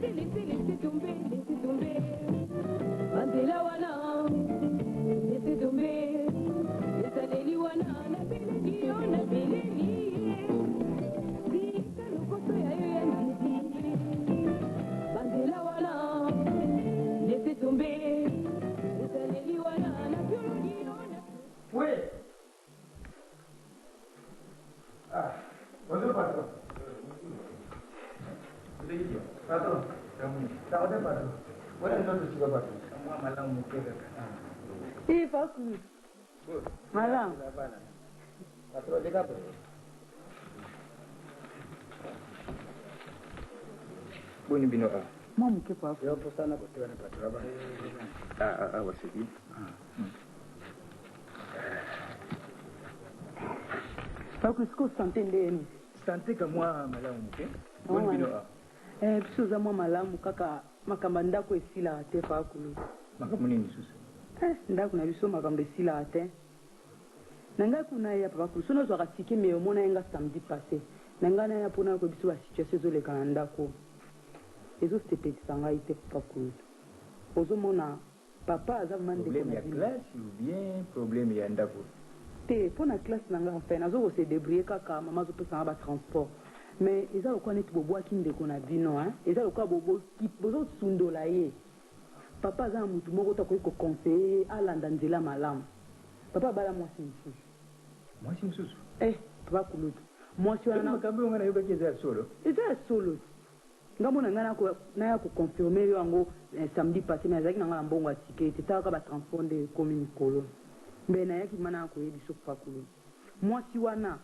laissez tomber. Mandela wana, laissez tomber. Esaleli wana, na beleli yo, na beleli. Zika lokoso ya yo ya ndidi. Mandela wana, laissez tomber. Esaleli wana, na beleli yo, na. Oui. Ah, bonjour patron. Patron, ça va patron. Voilà une autre chose patron. Moi madame mon père. Il faut que madame. Patron, déga. Boni bino a. Moi mon ke pas. Yo pour ça na côté na patron. Ah, wasiki. Pas que ce que santé ndeni. Santé que moi madame mon père. Boni bino a. Biso za mwa malamu kaka makamba ndako esila te fa kulu. Makambo nini susu? Ndako na biso makambo esila te. Nanga kuna ya papa kulu sono zwa tike me omona nga samedi passé. Nanga na ya pona ko biso ba situation zo le kana ndako. Ezo stepet sanga ite papa kulu. Ozo mona papa aza mande ko problème ya classe ou bien problème ya ndako? Te pona classe nanga fa na zo se débrouiller kaka mama zo pesa ba transport. Mais ils ont reconnu que bobo qui ne connaît pas non hein ils ont reconnu bobo qui bozo sundola ye papa za mutu moko ta ko conseiller ala ndanzela malamu papa bala moi c'est msusu papa kulutu moi si wana makambo ngana yoba keza solo eza solo ngamona ngana ko na ya ko confirmer yo ngo samedi passé mais azaki ngana mbongo a ticket c'était ka ba transport de commune kolo mais na yaki mana ko yebi so papa kulutu moi si wana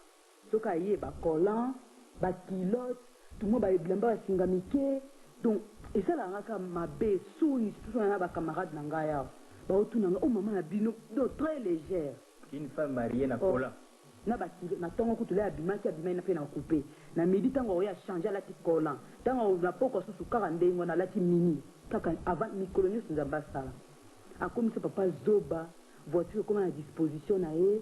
soka ye ba collant ba kilote tout le monde ba blamba singamike donc et ça la ngaka mabe sous tout na ba camarade nanga ya ba otunanga oh maman na bino donc très légère une femme mariée na kola na ba na tongo kutule abimaki abimai na pe na couper na midi tango ya changer la petite collant tango na poko susu kaka ndengo na lati mini kaka avant Nicolonius nzamba sala a comme ce papa zoba voiture comme à disposition na ye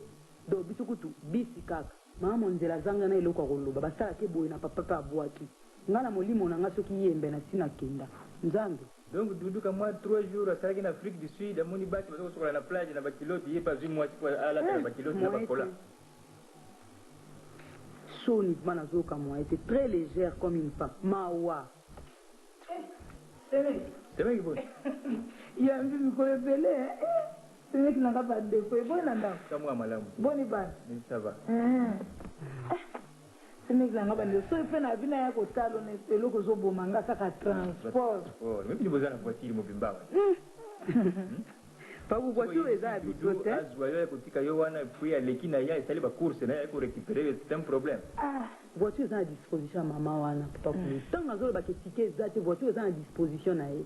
donc biso kutu bisi kaka maman nzela zanga na eloko koloba basala ke boye na papa pa boaki ngala molimo na ngaso ki yembe na sina kenda nzambe donc duduka moi 3 jours à Saragina Afrique du Sud amoni bati bazo sur la plage na bakilote yé pas une moitié pour à la bakilote na bakola soni mana zoka moi était très légère comme une femme mawa c'est vrai bon il y a un peu de belé c'est vrai qu'il n'a pas de défaut bon nanda kama malamu boni ba ça va c'est vrai qu'il n'a pas de so fait na bina ya ko talo ne eloko zo bomanga saka transport même si vous avez la voiture mobimba pas vous voiture eza habitué azwa yo ko tika yo wana puis aleki na ya esali ba course na ya ko récupérer c'est un problème voiture eza à disposition maman wana papa ko tanga zo ba ke ticket za te voiture eza à disposition na ye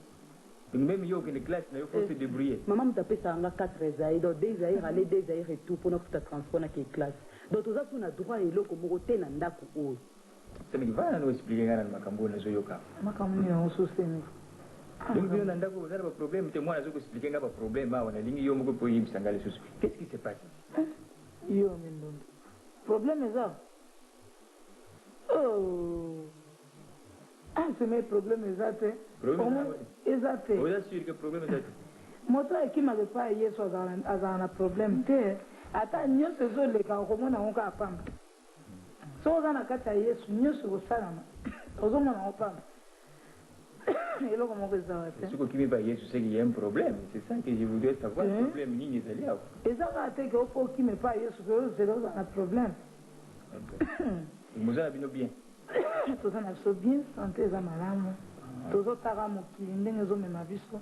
même yo que les classes na yo faut se débrouiller maman mutapesa anga 4 ezaï donc 2 ezaï aller 2 ezaï retour pour notre transport na ke classe donc toza tuna droit eloko moko te na ndako oyo sema kivana no expliquer ngana makambo na zo yoka makambo ni on sosemi donc bien na ndako za ba problème te moi na zo expliquer ngaba problème ba wana lingi yo moko po yimsangale susu qu'est-ce qui s'est passé yo mendo problème eza c'est mes problèmes exacts exact vous êtes sûr que problème exact moto qui m'avait pas hier soit dans un problème te ata nyonso ezoleka okomona ngo ka pamba so oza na kati ya yesu nyonso kosalama ozomona ngo pamba eloko moko ezala te soki okimi ba yesu c'est qu'il y a un problème c'est ça que je voudrais savoir problème nini ezali awa ezaka te ke ofo okime pa yesu ke ozela oza na problème moza na bino bien toza na biso bien santé eza malamu tozotaka mokili ndenge ezomema biso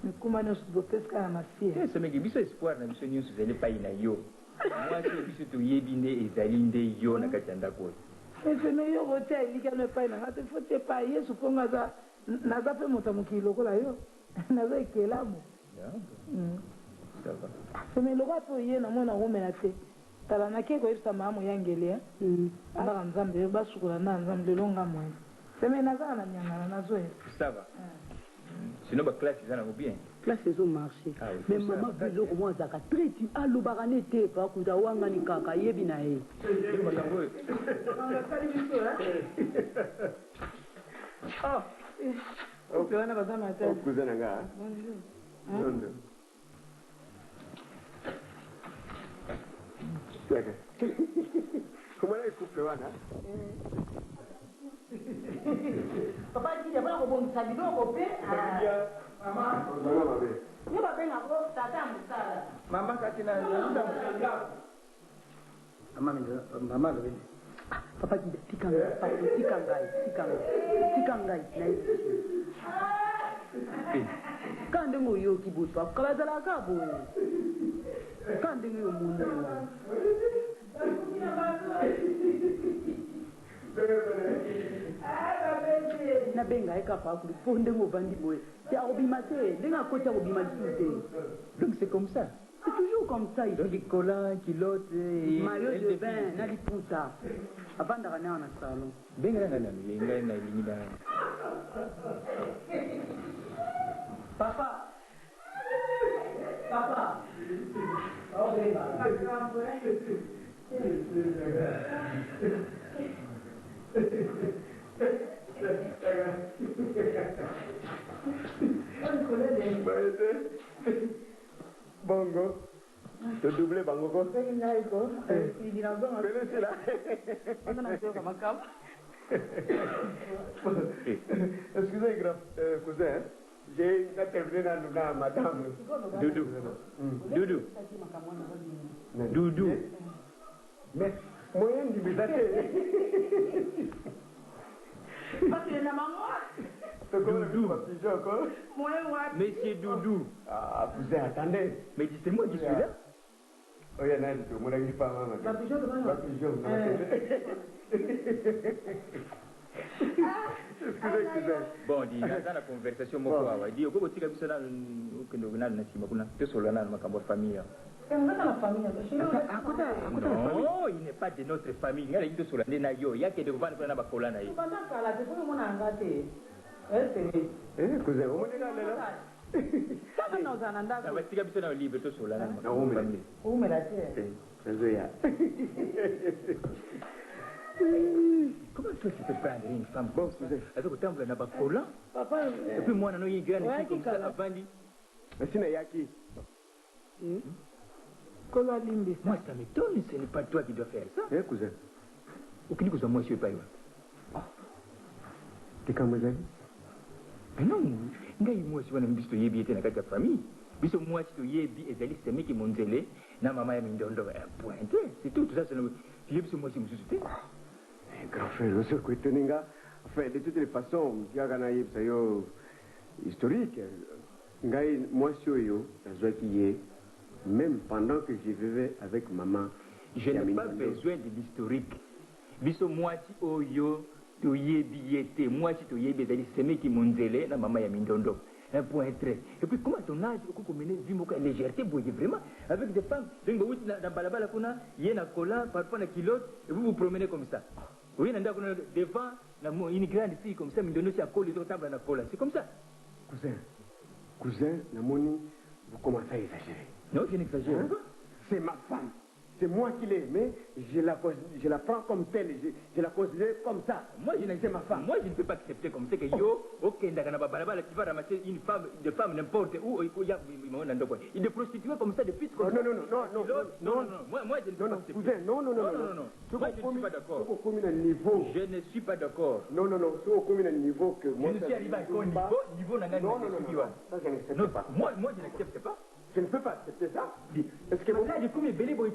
mikuma nyonso topesika na masie semeki biso espoir na biso nyonso ezali epai na yo mwasi biso toyebi nde ezali nde yo na kati ya ndako oyo eseme yo kotia elikano epai na nga te fo tie epai yesu mpongo naza mpe moto ya mokili lokola yo naza ekelamu seme lokola mpe oye namona komela te tala nake koyebisa maamu yangeli andaka nzambe basukola nda nzambe lelo nga moye seme nazaka na nyangana nazoya sava sinon ba classe eza nango bien classe ezo marché mais mama biloko mo azaka treti alobaka ne te pakuta wangani kaka yebi na ye couple wana baza matin. Cousin nanga. Bonjour. Non. Comment est couple wana? Papa dit d'abord ko bon sabi do ko pe. Mama. Yo ba benga ko tata musala. Mama katina nda musala. Mama lo. Papa dit tikanga na kande ngo yo kibutwa kalazala ka bo kande ngo mundu na benga eka pa ku fonde ngo bandi boy ya obimate denga ko ta obimate Donc c'est comme ça. c'est toujours comme ça ici. Donc collants, culottes et maillot de bain na liputa avanda kana na salon benga na linga na linga. Papa. Oh, Bongo. Tu doublé Bongo quoi? Excusez, grand cousin. J'ai intervenu dans madame. Doudou. Doudou. Mais, moyen de me Monsieur Doudou. Ah, vous attendez. Mais c'est moi qui suis là. Oh, il y en a un, mon ami, pas maman. Excusez. Bon, dis, dans la conversation, moi, quoi, dis, au bout de ça, famille. Non, il n'est pas de notre famille. Il y a des choses il y a que des gens qui ont bakola na yo. Cousin, vous m'avez là. Ça va tirer biso na libre to sola na famille. Comment toi tu peux prendre une femme comme ça? Avec autant de bakola. Papa. Et puis moi, non, il y a une grande fille comme ça avant dit. Sina yaki. Moi, ça m'étonne, ce n'est pas toi qui dois faire ça. Eh, cousin. Aucune chose, moi, je ne suis pas là. T'es comme ça? Mais non, moi, je suis dans la famille. Biso moi, je suis c'est moi qui m'ont zélé. Na maman, elle m'a dit, point. C'est tout ça. Tu es moi, je me suis grand frère, je suis Teninga. Enfin, de toutes les façons, il y a un historique. Moi, je suis même pendant que je vivais avec maman. Je n'ai pas besoin de l'historique. Biso moi, oyo, tu y billetté. Moi, tu y es c'est moi qui m'ont zélé. Na maman, elle m'a dit, un point très. Et puis, comment ton âge, vous une légèreté, vous voyez vraiment, avec des femmes, donc vous êtes dans Balabala, il y a un collant, parfois un kilote, et vous vous promenez comme ça. Oui, devant une grande fille comme ça, mais donnez à coller les tables à la cola. C'est comme ça. Cousin, Namoni, vous commencez à exagérer. Non, je n'exagère pas. C'est ma femme. C'est moi qui l'ai aimée, je la prends comme telle, je la considère comme ça. Moi, c'est ma femme. Moi, je ne peux pas accepter comme ça que yo, ok, tu vas ramasser une femme, de femme n'importe où, il de prostituer comme ça depuis trop longtemps. Non. Moi, je ne peux pas accepter. Cousin, non. Moi, je ne suis pas d'accord. Je ne suis pas d'accord. Non, c'est au combien de niveau que moi. Je ne suis arrivé à un niveau n'a Non, ça je n'accepte pas. Moi, je n'accepte pas. Je ne peux pas accepter ça. Est-ce que tu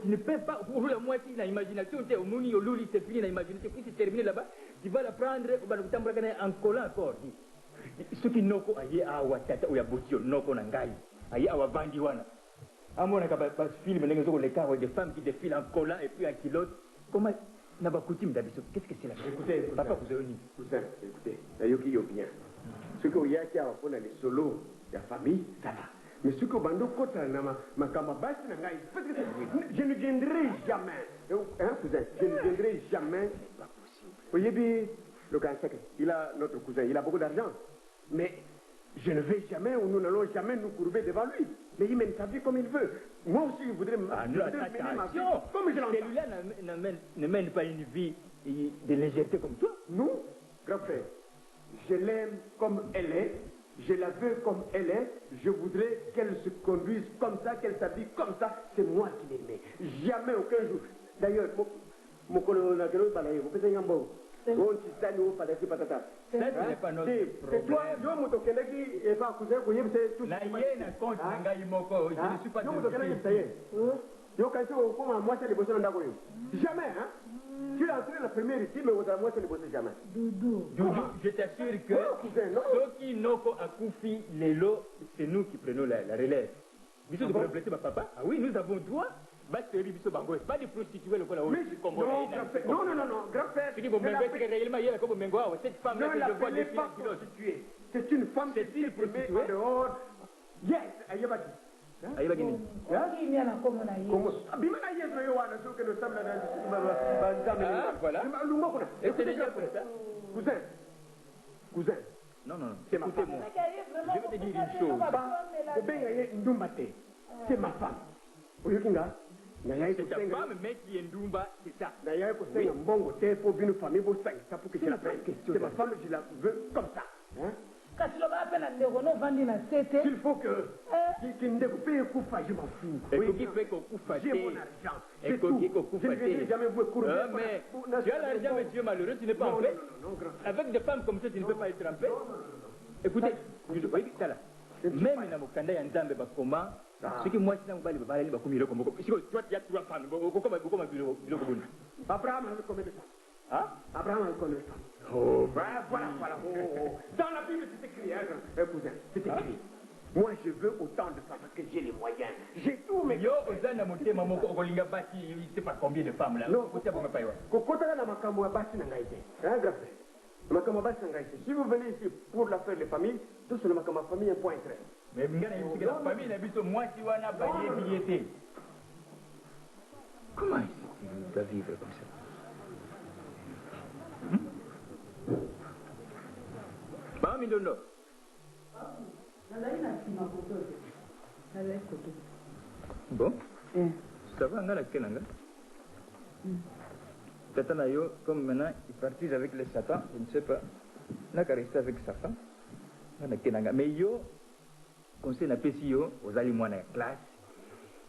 ne peux pas, pour la moitié de l'imagination, tu es au mouni, au louli, c'est fini l'imagination, puis c'est terminé là-bas, tu vas la prendre, en collant encore. Ce qui n'ont pas à Watata ou à Boutio, n'ont pas Nangai, à Wabandiwana. À mon film, les cas des femmes qui défilent en collant et puis en kilote. Comment n'a pas coutume d'habitude? Qu'est-ce que c'est là? Écoutez, papa, vous avez une. Écoutez, Nayoki Yobien. Ce qu'il y a qui a les solos, la famille, ça va. Mais ce que Bando Kota, je ne viendrai jamais. Hein, cousin, je ne viendrai jamais. C'est pas possible. Voyez bien, le cancer, il a notre cousin, il a beaucoup d'argent. Mais je ne vais jamais, ou nous n'allons jamais nous courber devant lui. Mais il mène sa vie comme il veut. Moi aussi, je voudrais mener ma vie comme je l'entends. Celui-là ne mène pas une vie de légèreté comme toi. Nous, grand frère, je l'aime comme elle est, je la veux comme elle est, je voudrais qu'elle se conduise comme ça, qu'elle s'habille comme ça, c'est moi qui l'aimais. Jamais, aucun jour. D'ailleurs, mon colonel, vous faites un bon. C'est toi, non, mon token qui est pas cousin, vous voyez, c'est tout. La hyène compte Nangaï Moko, je ne suis pas de yo quand on comment moi c'est les bosses dans jamais hein tu l'as entré la première ici mais autrement moi c'est les bosses jamais Doudou je t'assure que ceux qui n'ont pas Koufi les lots c'est nous qui prenons la relève bisous de remplacer ma papa ah oui nous avons droit pas de prostituer le Congo non grand-père ce qui vous m'invite réellement hier comme Mengo cette femme là que je vois les prostituée c'est une femme qui est prostituée dehors yes ayabaki ayi bagini voilà et c'est déjà pour ça cousin non écoutez-moi je vais te dire une chose c'est ma femme c'est ta femme mais qui est Ndumba c'est ça c'est ma femme je la veux comme ça il faut que je m'en fous. J'ai mon argent. C'est tout. Je ne vais jamais vous écouter. Mais tu as l'argent, mais tu es malheureux, tu n'es pas en paix. Avec des femmes comme ça, tu ne peux pas être en paix. Écoutez, je voyez ça là. Même dans mon candidat, il y a un comment. Ce que moi, si on va aller parler, toi, tu as trois femmes. Abraham a combien de femmes? Hein? Abraham a combien de femmes? Oh, voilà. Dans la Bible, c'est écrit, cousin, c'est écrit. Moi, je veux autant de femmes parce que j'ai les moyens. J'ai tout, mais. Yo, Ozana Motema, Moko, Olinga Bati, il ne sait pas combien de femmes là. Non, si vous venez ici pour l'affaire des familles, tout ce n'est ma famille, un point très. Mais la famille, n'habite moi, si on a baillé, comment il doit vivre comme ça? Maman Mindondo. Bon, ça va, on a la kenanga. Tata Nayo, comme maintenant, il partit avec les satans, je ne sais pas. On a qu'à rester avec sa femme. On a kenanga. Mais yo, conseil n'a pas si yo, aux aliments dans la classe.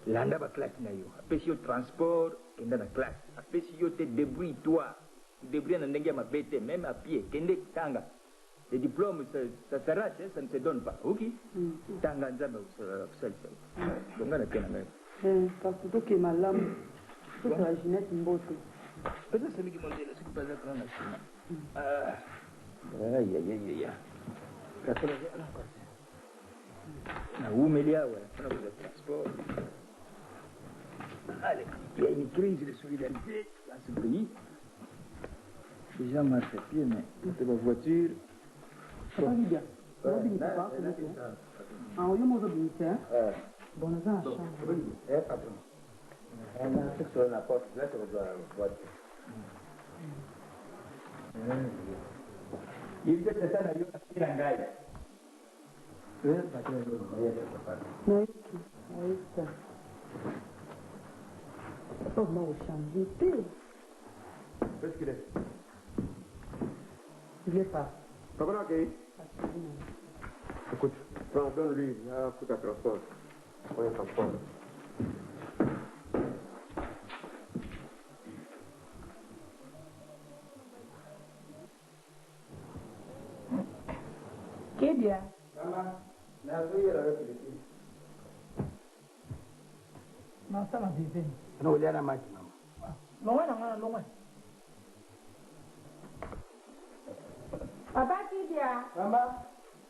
L'anda ba classe na yo. Après si yo transport, kenda na classe. Après si yo te débrouille-toi. Débrouille dans ma bête, même à pied. Kende tanga. Les diplômes, ça s'arrache, ça ne se donne pas. Ok? Tanga nzamba, ça. Donc on a kenanga. Parce que ma lame, toute la jeunesse mbote. Peut-être celui qui m'a dit, ce qui passe à la Chine. Aïe. Où Mélia, ouais, on a besoin de transport. Allez, il y a une crise de solidarité dans ce pays. Les gens marchent à pied, mais c'est ma voiture. Ça va bien. Ça va bien, pas. Ah, oui, moi, je vais bien. Bon, on a un champ. Patron. On a fait sur la porte, là, tu vas voir. Il y a des gens qui ont un Oh, moi, au champ, Qu'est-ce qu'il est? il est pas. Papa, ok. Écoute, prends, donne-lui, écoute, à transport. On est transport. Kedia. Maman, la vie est avec les filles. Non, ça m'a bébé. Non, il y a la machine, maman. Non. Papa Kedia. Maman.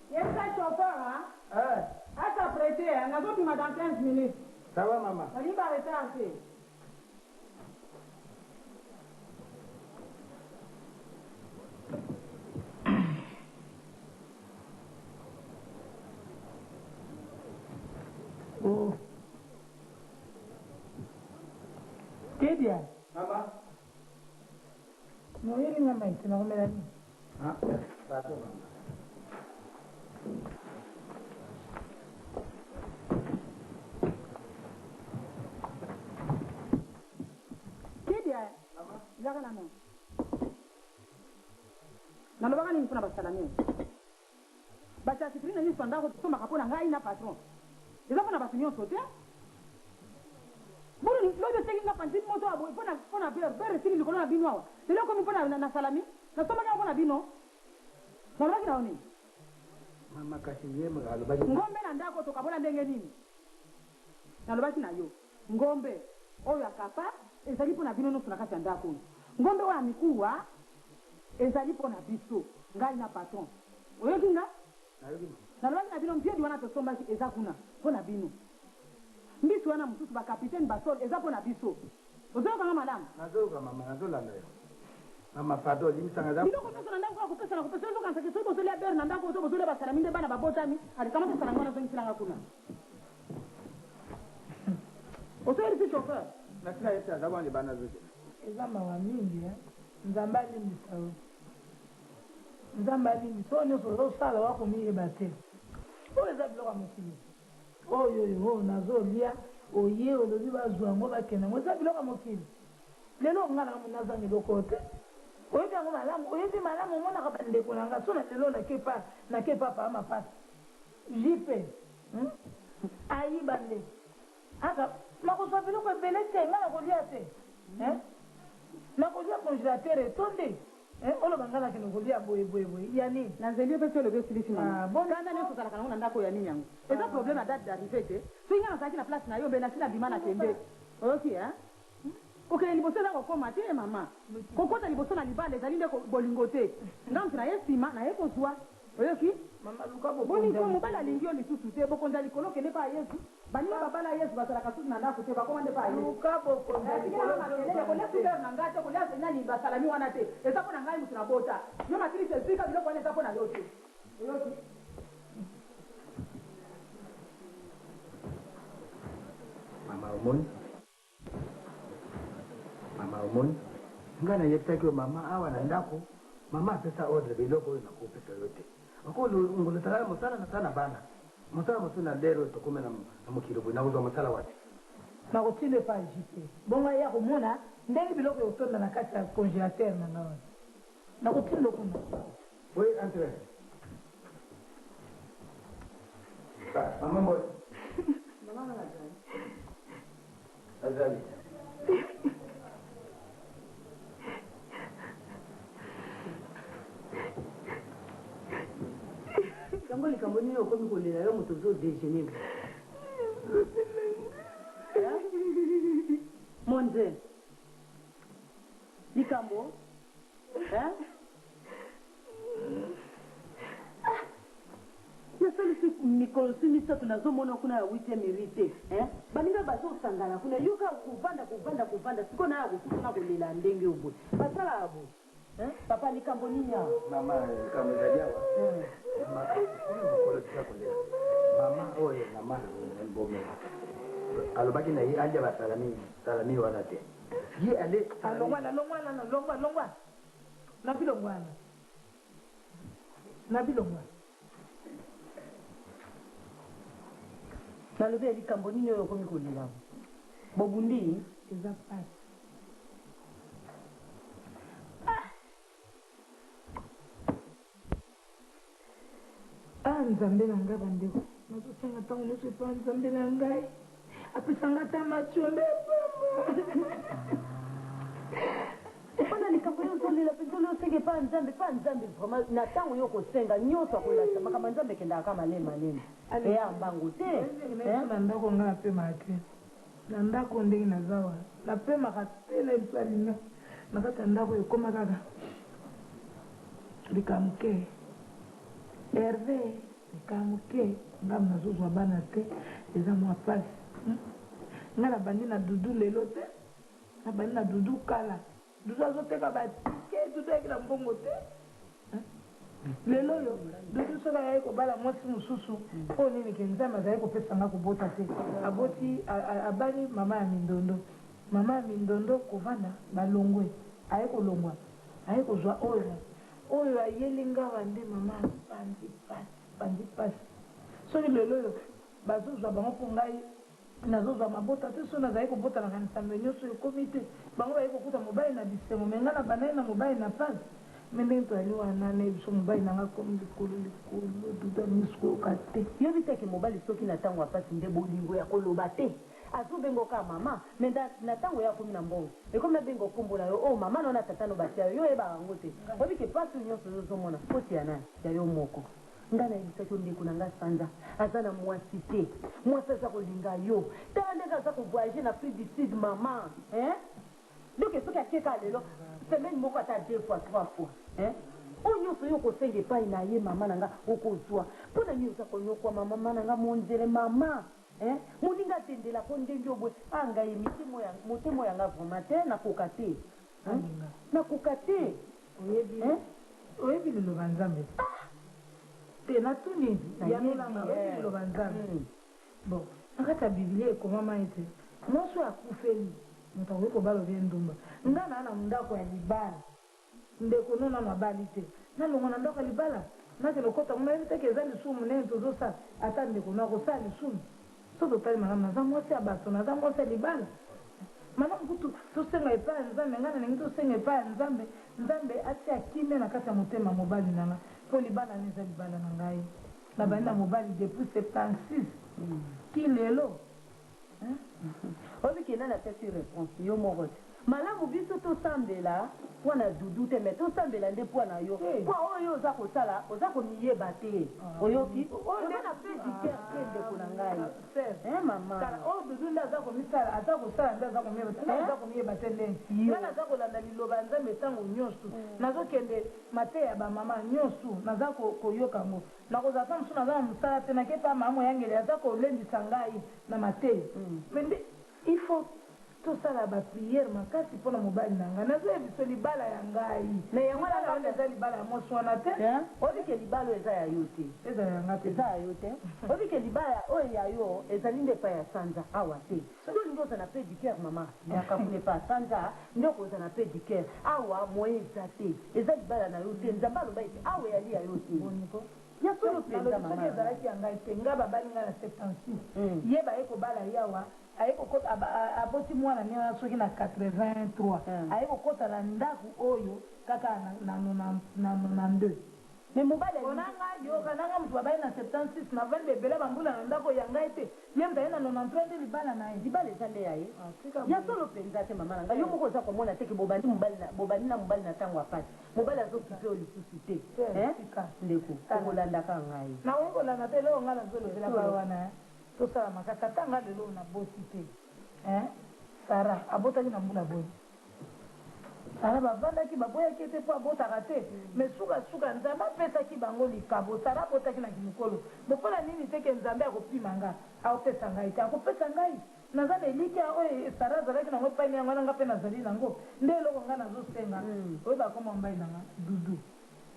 Il y a un chauffeur, hein? À s'apprêter, hein? On a d'autres dans 15 minutes. Ça va, maman? On va arrêter assez. Oh. Kedia. Maman. Non, il y a une main, c'est normal. Ah, pardon, maman. Kedia. Maman. Zaka na no. Na lo baka ni na basalami bata sikrina ni sanda ko to makapo na ngai na patron eza pona basinyo sote buru ni lo de teki nga panzi moto abo pona bere sili likolo na bino awa lelo ko mi pona na salami na soma nga pona bino na laki na oni mama kasi yema alobaki ngombe na ndako to kabona ndenge nini na lobaki na yo ngombe oyo akapa ezali pona bino no na kati ya ndako ngombe wana mikuwa ezali pona biso ngai na patron oyoki nga na lobaki na bino mpiedi wana tosombaki eza kuna pona bino mbiso wana mosusu bakapitaine basol eza pona biso ozokanga malamu nazoyoka mama nazolanda yo mama pardon limisanga biloko nyonso na ndako akopesa ozokansaki soki bozolia bere na ndako bozolia basalami nde bana babotami alikamata salanga wana zongisilanga kuna osoyelisi chauffeur nasila yete azabwana libana zote eza mawa mingi nzambe alimbisa yo nzambe alimbisa oyo nyonso ozosala wakomiyeba te oyo eza biloko ya mokili oyo nazolia oye olobi bazwa yango bakende yango eza biloko ya mokili lelo nga nanga monazanga eloko te oyebi yango malamu oyebi malamu omonaka bandeko na nga so na lelo nakepa paa mapasi jipe ayiba nde aka nakozwa biloko ebele te nga nakolia te nakolia congélateur etonde oloba nga nakende kolia boyeboyeboye ya nini nanzeli yo mpe olobi esilisi kanda nyonso ozalaka nango na ndako ya nini yango eza problème ya date d'arrivé te soki nga nazalaki na place na yo mbe nasila bima na kende oyoki okende liboso eza kokoma te mama kokota liboso na libala ezali nde bolingo te nga moto naye nsima naye kozwa oyoki boningo mobali alingi yo lisusu te bokonza likolo okende pa yesu baninga babala yesu basalaka susu na ndako te bakoma nde pa yesukolia na ngai te kolia nani basalami wana te eza mpo na ngai moto nabota yo makilisi esika biloko wana eza mpo na yo te oyoki mama omoni nga nayebisaki yo mama awa na ndako mama apesa ordre biloko oyo nakopesa yo te ngolotala mosala nasala na bana mosala mosusu na lero tokome na mokili boye nakozwa mosala wapi nakotinde pa jipe bongo ya komona ndenge biloko yotonda na kati ya congélateur na nga wana nakotinde kuna oui entre mama mboy azali yango likambo nini okomi kolela yo moto ozodejeuner monze likambo nasalisi mikolo si misato nazomona kuna ya 8e miri te baninga bazosangana kuna yoka kovanda siko naya kosusu na kolela ndenge oboye basala ya boye papa likambo nini awa mama likambo ezali awa makolo tika kolela mama oyo mama mbome alobaki na ye anja basalami wana te ye ale longwana na bilongwana nalobi ya likambo nini oyo okomi kolela bobundi eza pasi nzambe na ngai bandeko nazosenga ntango nyonso epa nzambe na ngai apesanga ata machombe mpona likambo yo ozolela mpenza oli osenge pa nzambe vraiment na ntango yo kosenga nyonso akolasa makambo nzambe ekendaka ka maleme eya mbango te na ndako ngai napemaka te na ndako ndenge naza wana napemaka te na biso alinga na kati ya ndako ekoma kaka likamuke herve likamuke ngai nazozwa bana te eza mwa pasi ngai nabandi na dudu lelo te nabandi na dudu kala dudu azoteka batike dudu ayaki na mbongo te lelo oyo dudu soki ayaki kobala mwasi mosusu oyo nini ke nzambe azali kopesanga kobota te aboti abali mama ya mindondo kovanda balongwe aye kolongwa aye kozwa oyo ayeli ngawa nde mama bandi pasi soki lelo oyo bazozwa bango mpo ngai nazozwa mabota te so nazali kobotanaka nsambe nyonso ekomi te bango baye kokuta mobali na bisengo me ngai na banai na mobali na pasi mende to ali wana ne biso mobali nanga comme likolo duda misikoyoka te yobi teke mobali soki na ntango apasi nde bolingo ya koloba te azobengoka mama me na ntango ya komi na mbongo ekomi nabenga okombo na yo o mama na ona tata no batia yo yebaka yango te oyebi ke pasi nyonso ozomona foti ya nani ya yo moko nga nayebisaki yo ndeko na nga sanza aza na mwasi te mwasi aza kolinga yo tala ndenge aza kovoyage na afrique du sud mama donc soki akieka lelo semaine moko ata 2 fois 3 fois oyo nyonso yo kosenga epai na ye mama na nga okozwa mpo na nini oza konyokwa mama na nga monzele mama moninga atendela ko ndenge obwe angai motemo yanga vraiment te nakoka te nakoka te oyebi liloba nzambe te natuni yanolanga oyebi liloba nzambe bon nakati ya biblia ekomama ete mwasi akufeli moto akoki kobala obie ndumba nga naa na ndako ya libala ndeko nona mabali te nalongo na ndako ya libala nakende okota ngo nayebi teke eza lisumu nene tozosala ata ndeko no akosala lisumu so totali malamu naza mwasi ya bato naza mwasi ya libala malamu kutu tosenga epai ya nzambe ngai nalingi tosenga epai ya nzambe nzambe atia kimia na kati ya motema mobali na nga mpo libala ne eza libala na ngai nabandi na mobali depuis 76 ki lelo oyebi ke nani apesi réponse yo moko te malamu biso tosambela mpo na dudu te me tosambela nde mpo na yo mpo oyo oza kosala oza komiyeba te oyoki oza na pe diker te ndeko na ngai mama oyo dudu nde aza komisala aza kosala nde aza komiyeba te aza komiyeba te ndenge nga naza kolanda liloba ya nzambe ntango nyonso nazokende mateya ya bamama nyonso naza koyoka ngo nakozala ta mosu naza na mosala te nakepa mama oyangeli aza kolendisa ngai na mateya me nde il faut tosala bapriere makasi mpona mobali na ngai nazoya biso libala ya ngai na yango wana eza libala ya mwasi wana te obike libala oyo eza ya yo te eza ya nga te eza ya yo te obike libala oyo ya yo ezali nde epai ya sanza awa te soki olingi oza na pe diker mama yakakuna epai ya sanza nde okoza na pe diker awa moye eza te eza libala na yo te nzambe aloba ete awa eyali ya yo te ya solo mpenza mama ezalaki ya ngai te nga babali ngai na 76 ye baye kobala yawa aboti mwana ne soki na 83 aye kokota na ndako oyo kaka na 92 me mobali onanga yoka nanga moto babaye na 76 na vandi bebele bambula na ndako ya ngai te ye moto aye na 93 nde libala na ye libala eza nde ya ye ya solo mpenza te mama na ngai yo moko oza komona teke bobandi na mobali na ntango apasi mobali azokipe oyo lisusu te ndeko okolandaka ngai nakoki kolanda te leo ngai nazolozela ba wana tosala makasi ata nga lelo nabosi te sara abotaki na mbula boye sara bavandaki baboyaki ete mpo abotaka te me sukasuka nzambe apesaki bango likabo sara abotaki na kimokolo bokola nini teke nzambe akopima nga akopesa ngai te akopesa ngai naza na eliki oyo sara azalaki nango epai na yango nanga mpe nazali nango nde eloko ngai nazosenga oyo bakoma mbai nanga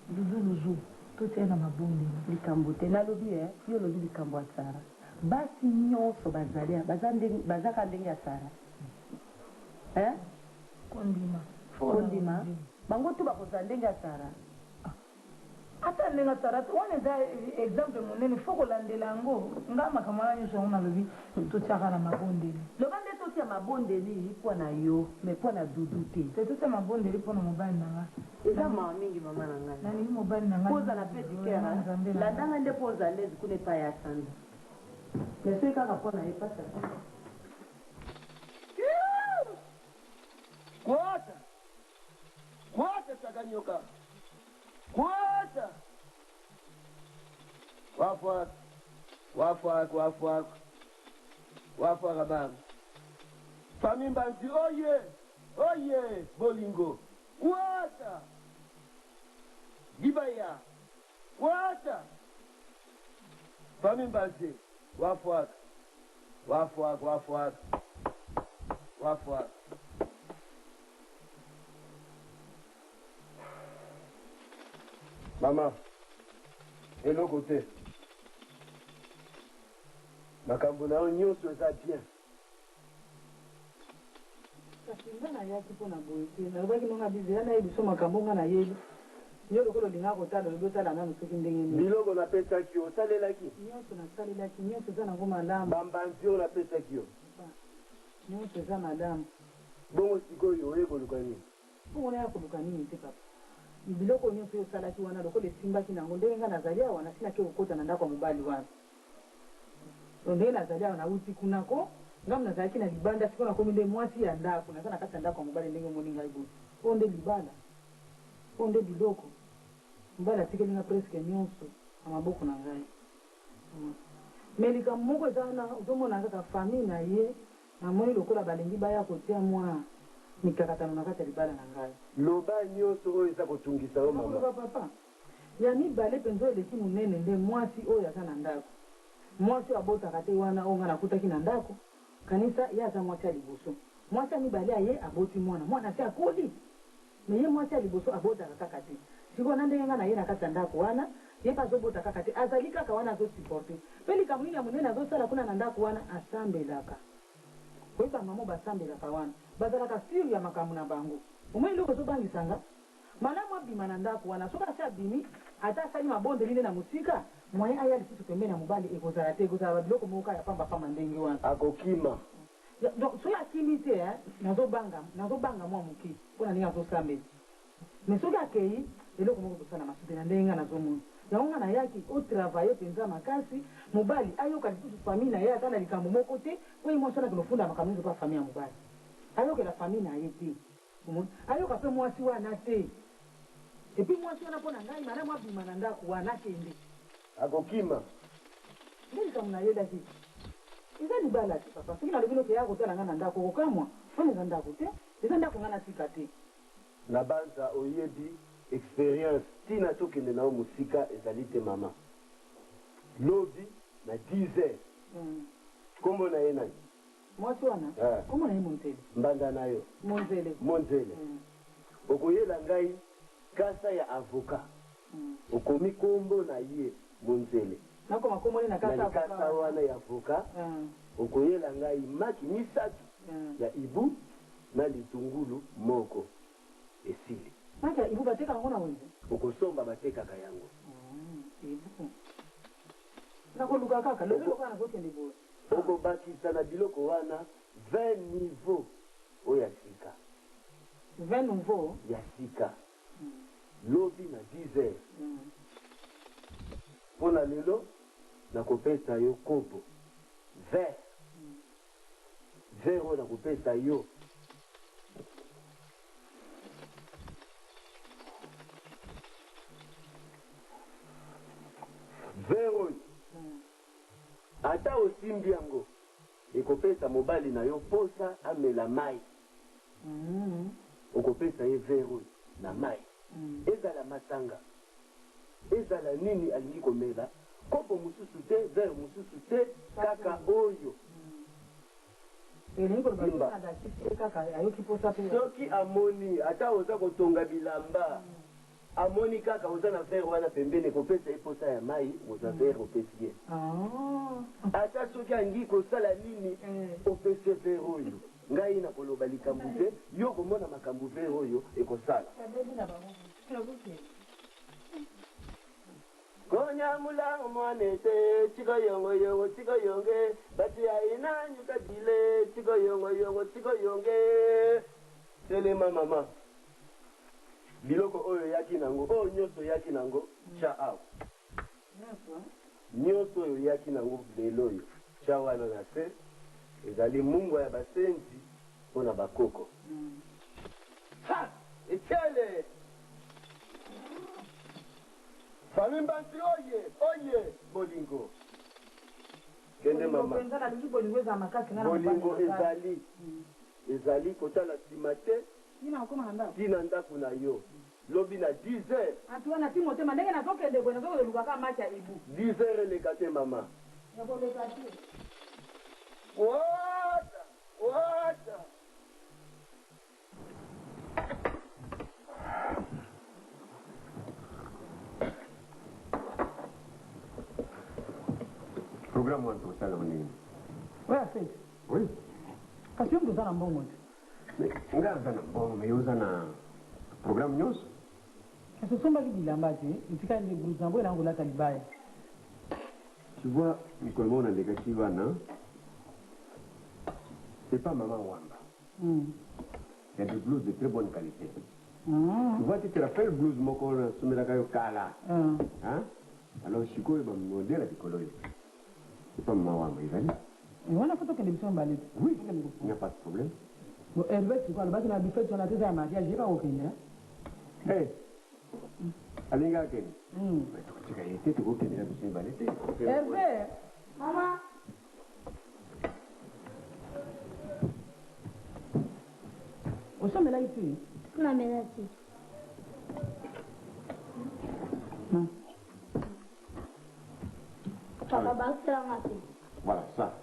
dudu luzu totia na mabonde likambo te nalobi yo olobi likambo ya sara basi nyonso bazaka ndenge ya sara kondima bango tu bakozala ndenge ya sara ata ndenge ya sara wana eza exemple monene fo kolandela yango nga makambo wana nyonso yango nalobi totiaka na mabondeli loba nde totia mabondeli mpo na yo me mpo na dudu te totia mabondeli mpo na mobali na nga eza mawa mingi mama na ngai nalingi mobali na ngai kozala pe dikera landanga nde mpo ozalezi kuna epai ya sanza mais soki kaka mpo na ye pasa kwata takanyoka kwata wafwaka baba famimbanzi oye bolingo kwata gibaya kwata famimbanzi wafwaka mama eloko te makambo na yo nyonso eza bien kasi nga nayaki mpo na boye te nalobaki nonga bizela nayebi biso makambo nga nayebi yo lokolo olinga kotala olobi otala nano soki ndenge nini biloko napesaki yo osalelaki nyonso nasalelaki nyonso eza nango malamu bambanzi oyo napesaki yo nyonso eza malamu bongo sikoyo oye koluka nini bongo naya koluka nini te papa biloko nyonso oyo osalaki wana lokola esimbaki nango ndenge nga nazali awa nasilaki kokota na ndako ya mobali wana ndenge nazali awa nauti kunako ngamu nazalaki na libanda sikoyo nakomi nde mwasi ya ndako naza na kati ya ndako ya mobali ndenge omoni ngai boye oyo nde libala oyo nde biloko mobali atikeli nga preske nyonso na maboko na ngai me likambo moko eza wana ozomona kaka famille na ye namoni lokola balingi baya kotia mwa mikakatano na kati ya libala na ngai loba nyonso oyo eza kotungisa yo mama papa ya mibale mpenza oyo eleki monene nde mwasi oyo aza na ndako mwasi oyo abotaka te wana oyo nga nakutaki na ndako kanisa ye aza mwasi ya liboso mwasi ya mibale aye aboti mwana te akoli me ye mwasi ya liboso abotaka kaka te sikoyo na ndenge nga na ye na kati ya ndako wana ye mpe azobota kaka te azali kaka wana azosupporte mpe likambo nini ya monene azosala kuna na ndako wana asambelaka koyeba mamo basambelaka wana bazalaka siri ya makambo na bango omoi eloko ezobangisanga malamu abima na ndako wana soki asi abimi ata asali mabondeli nde na mosika moyen aya lisusu pembeni ya mobali ekozala te ekozala babiloko moko ya pambapamba ndenge wana akokima donc soki akimi te nazobanga mwa moke mpona ndenge azosambela mais soki akei eloko moko ekosala masude na ndenge nga nazomona yango nga nayaki otravaille mpenza makasi mobali ayoka lisusu famille na ye ata na likambo moko te po ye mwasi wana kinofunda makambo nyonso kwa famille ya mobali ayokela famille na ye te ayoka mpe mwasi wana te epuis mwasi wana mpo na ngai malamu abima na ndako wana akende akokima nde likambo nayebaki eza libala te papa soki nalobi noke ya kotala nga na ndako kokamwa wana eza ndako te eza ndako nga nasika te na banza oyebi expérience tina tokende nao mosika ezali te mama lobi na 10 heures kombo na ye nani mwasi wana kombo na ye monzele mbanda na yo monzele okoyela ngai kasa ya avocat okomi kombo na ye monzele nakoma kombo na kasa wana ya avocat okoyela ngai maki misatu ya ibu na litungulu moko esili maka ibu bateka yango na wenze okosomba batekaka yango ibu nakoluka kaka lobelo kana zokende boye okobakisa na biloko wana 20 niveau oyo ya sika 20 nouveau ya sika lobi na 10 heures mpona lelo nakopesa yo kopo vert oyo nakopesa yo oyo ata osimbi yango ekopesa mobali na yo posa amela mai okopesa ye vert oyo na mai ezala matanga ezala nini alingi komela kopo mosusu te vert mosusu te kaka oyo soki amoni ata oza kotonga bilamba amoni kaka oza na vert wana pembeni ekopesa ye posa ya mai oza vert opesi ye ata soki angi kosala nini opesi vert oyo ngai nakoloba likambo te yo komona makambo vert oyo ekosala konya mulango mwanete chiko yongo chiko yonge bati aina nyuka dile chiko yongo chiko yonge telema mama biloko oyo yaki nango oyo nyonso yaki nango cha awa nyonso oyo yaki nango lelo oyo cha wana na se ezali mungwa ya basenzi mpona bakoko echele fami mbanzi oye bolingo kende mama bolingo ezali kotala nsima te tina ndako na yo lobi na 10 heures atuwana ti motema ndenge nazokende boye nazokelukaka match ya ibu 10 heures eleka te mama wata programme wana tosala nini oyo asete oui kasi yo mtu oza na mbongo te nga aza na mbongo me oza na programme nyonso kasi osombaki bilamba te etikali bruse nango elanga kolata libaya tu vois mikolo moko nalekaki wana c'est pas maman wamba il y a des blouses de très bonne qualité Tu vois, tu te rappelles blues moko na somelaka yo kala. Hein? Alors siko ba modèle de colori. C'est pas maman mais il va. On a photo que les gens ballet. Oui, il n'y a pas de problème. Bon, Hervé, c'est quoi le bas de la buffet sur la tête à mariage, j'ai pas aucun hein. Hey. Alinga ken. Mais tu as été tu aucun là monsieur ballet. Hervé. Maman. Où sont mes là ici? La médaille. Papa, voilà ça.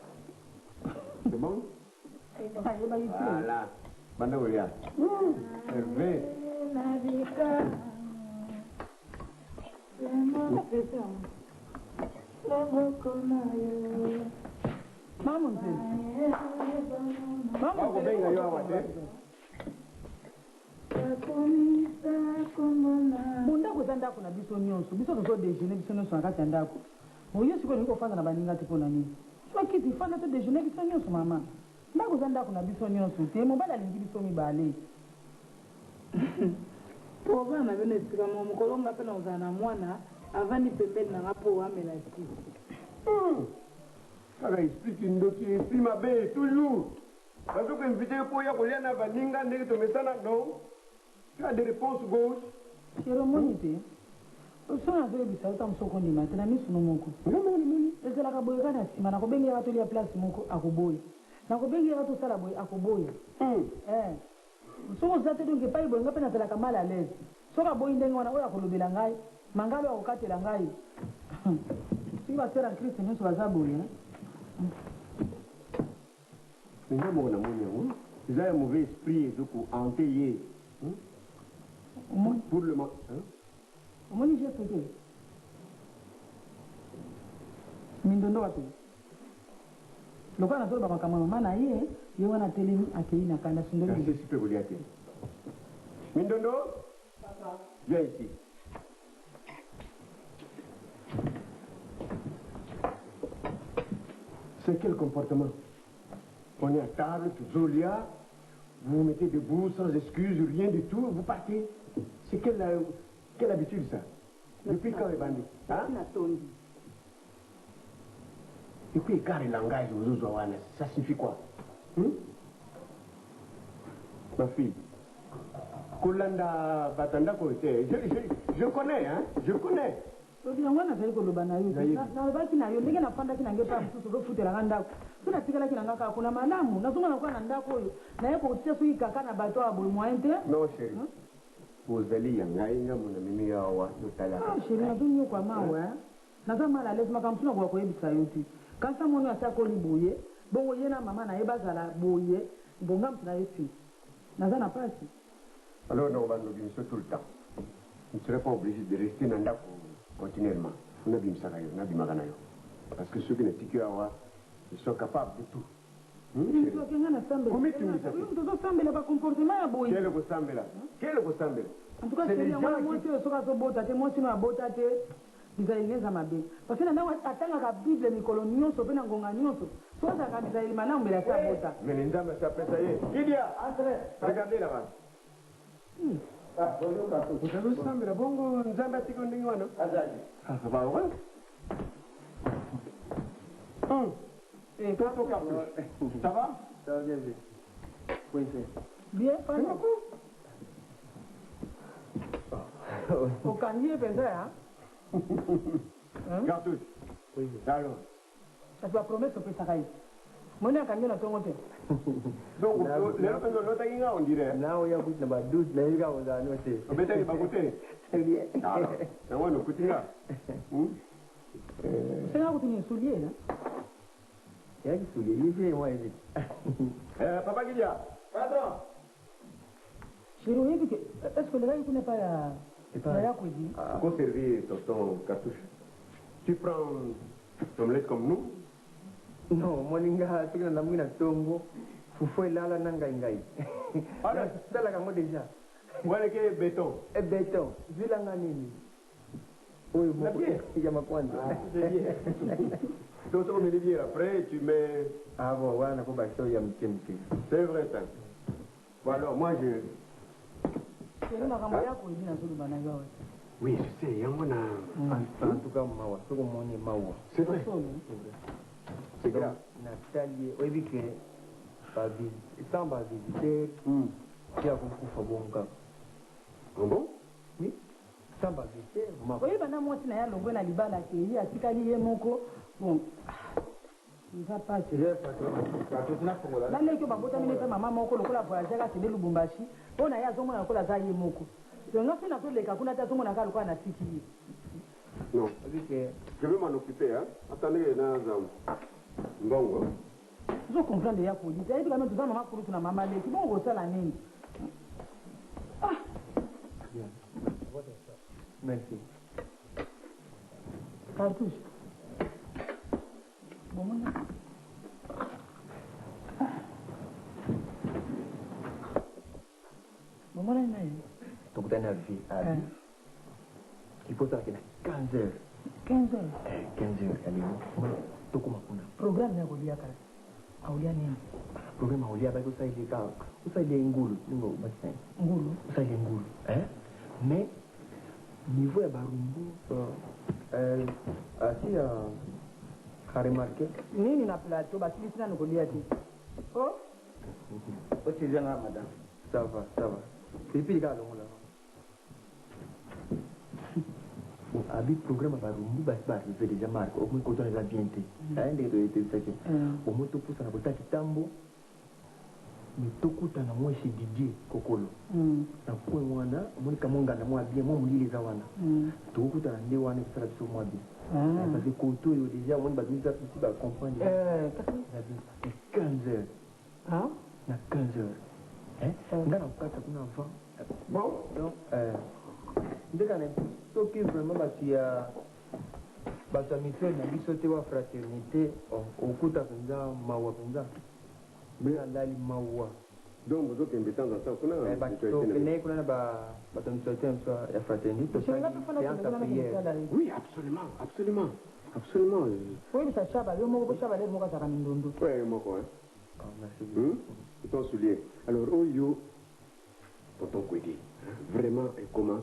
C'est bon? Voilà. Banda William. Hervé. Maman, bundako eza ndako na biso nyonso biso tozodejeuner biso nyonso na kati ya ndako oyo sikoyo olingi kofanda na baninga te mpona nini sokiti fanda todejeuner biso nyonso mama ndako eza ndako na biso nyonso te mobali alingi biso mibale po bana bino esika mo mokolo nga mpe na ozala na mwana avandi pembeni nanga mpo amela ti kaka explique ndoki esprit mabe toujours bazokoinvite mpo ya kolia na baninga ndenge tomesana donc tu as des réponses gauche chéromoni te so nazoyebisa ota mosu okondima te na misu no moko ezalaka boye kaka na nsima nakobengela tolia place moko akoboya nakobengela tosala boye akoboya soko oza te donke epai boye nga mpe nazalaka mal à l'aise soki aboyi ndenge wana oyo akolobela ngai mangalo akokatela ngai soki basera kriste nyonso baza boye mais nga moko namoni yango eza ya mauvais esprit ezokohante ye pour le moment omoni geste te mindondo wapi lokola nazoloba makambo ya mama na ye ye wana atelemi akei na kanda sundoli sipe kolia te mindondo viens ici c'est quel comportement? On est à table, toujours là, vous vous mettez debout sans excuse, rien du tout, vous partez. C'est quelle habitude ça? Depuis quand les bandits? Hein? Et puis, car le langage aux autres, ça signifie quoi? Ma fille, Kolanda Batanda Kote, je connais, hein? Je connais. yango nazali koloba na yo nalobaki na yo ndenge nafandaki nange mpa mosusu ozofutelanga ndako so natikalaki nanga kaka kuna malamu nazonga nakoya na ndako oyo naye kotia soki kaka na bato ya boye moyen te non chéri ozali ya ngai nga mona mimi awa totalaka chéri nazonyokwa mawe naza mala lese makambo mosu nakoka koyebisa yo te kasi amoni asakoli boye bongo ye na mama na ye bazala boye bonga mosu na ye te naza na pasi alors nakobanobi biso tout le temps ne serait pas obligé de rester na ndako continuellement. On a dit ça, on a dit Maganayo. Parce que ceux qui ne tiquent pas, ils sont capables de tout. Comment tu me dis ça? Quel est le comportement? Quel est le comportement? En tout cas, c'est moi, moi, je suis botate, moi, je suis botate. Bizaïneza mabe. Parce que na atanga ka Bible mikolo nyonso pe na ngonga nyonso. Soza ka bizaï mana mbela sa bota. Mais nzamba ça pesa ye. Kidia, regardez là-bas. Vous savez, la bongo, nous avons bâti qu'on est loin, non? Ça va, ouais. Et toi, ton cartouche. Ça va? Ça va bien, bien. Oui, c'est. Bien, pas beaucoup. Au canier, peut-être, hein? Cartouche. Oui, alors. Ça doit promettre ce que ça aille. Mon a canier dans ton côté. Donc, l'autre inga on dirait. Now we are putting about 12 naira on the note. On peut aller bagoter. Alors, on va couper là. C'est là où tu es soulier, là. Il y a des souliers, il y a moi, Papa Guidia. Pardon. Chérie, est-ce que le gars, il n'est pas là? C'est pas là qu'on dit. Conserver ton cartouche. Tu prends ton omelette comme nous? Non, moninga tukina na mwina tongo fufo ilala nanga ingai. Ala sala kama déjà. Wale ke béton. Et béton. Vilanga nini? Oui, moi il y a ma pointe. C'est bien. Donc on met les bières après tu mets ah bon, voilà na ko ba so ya mtimti. C'est vrai ça. Bon alors moi je Oui, je sais, il y a un En tout cas, mawa. C'est comme on est mawa. C'est vrai. C'est grave. Nathalie, oui, oui, que sans ma visiter, qui a beaucoup fait bon cas. Ah bon? Oui. Sans ma visiter, ma. Oui, ben moi, c'est un logo na libala qui est à Tikali et Moko. Bon. Il va pas se faire. Là, les que babota mine maman Moko, le cola voyager à Télé Lubumbashi. On a ya zomo na kola za ye Moko. Donc, on a fait un peu les cas, on a dit zomo na kalo na Tiki. Non. Je vais m'en occuper, hein. Attendez, Mbongo. Je comprends déjà pour dire. Il dit que nous avons pour la maman, qui vont retirer la mine. Ah! Merci. Cartouche. Bon, bon, Donc, dans la vie, il faut ça qu'il y a 15 heures. 15 heures. 15 heures, allez, tout comme on a. Programme ya kulia kala. Aulia nini? Programme aulia ba kusa ile ka. Kusa ile ngulu, ningo basi. Ngulu. Kusa ile ngulu, mais niveau ya barumbu asi a remarqué nini na plateau basi sina nukulia ti. Oh? Ochi janga madame. Ça va, ça va. Pilipili ka longola. Bon, avec le programme à Barumbu, je vais déjà marquer. Au moins, quand on les a bien été. Au moins, tout ça, on a tambo. Mais tout ça, on a moins chez Didier Kokolo. Na point wana, on a kamonga na moi bien, moi on lit les awana. Tout ça, on a des wana qui sont sur moi bien. Parce que Koto, déjà, on a mis ça ici, va comprendre. Il y a 15 heures. Hein? Il y a 15 heures. On a un enfant. Bon, donc, soki vraiment basi ya basamituel na biso te wa fraternité okuta mpenza mawa mpenza alali mawa donc bozokende temps en temps kuna kuna na bato misualité mosu ya fraternité oui absolument absolument absolument oyebisa shaba yo moko po shaba lere moko azaka mindondo oui moko merci ton soulier alors oyo tonton Kwedi vraiment et comment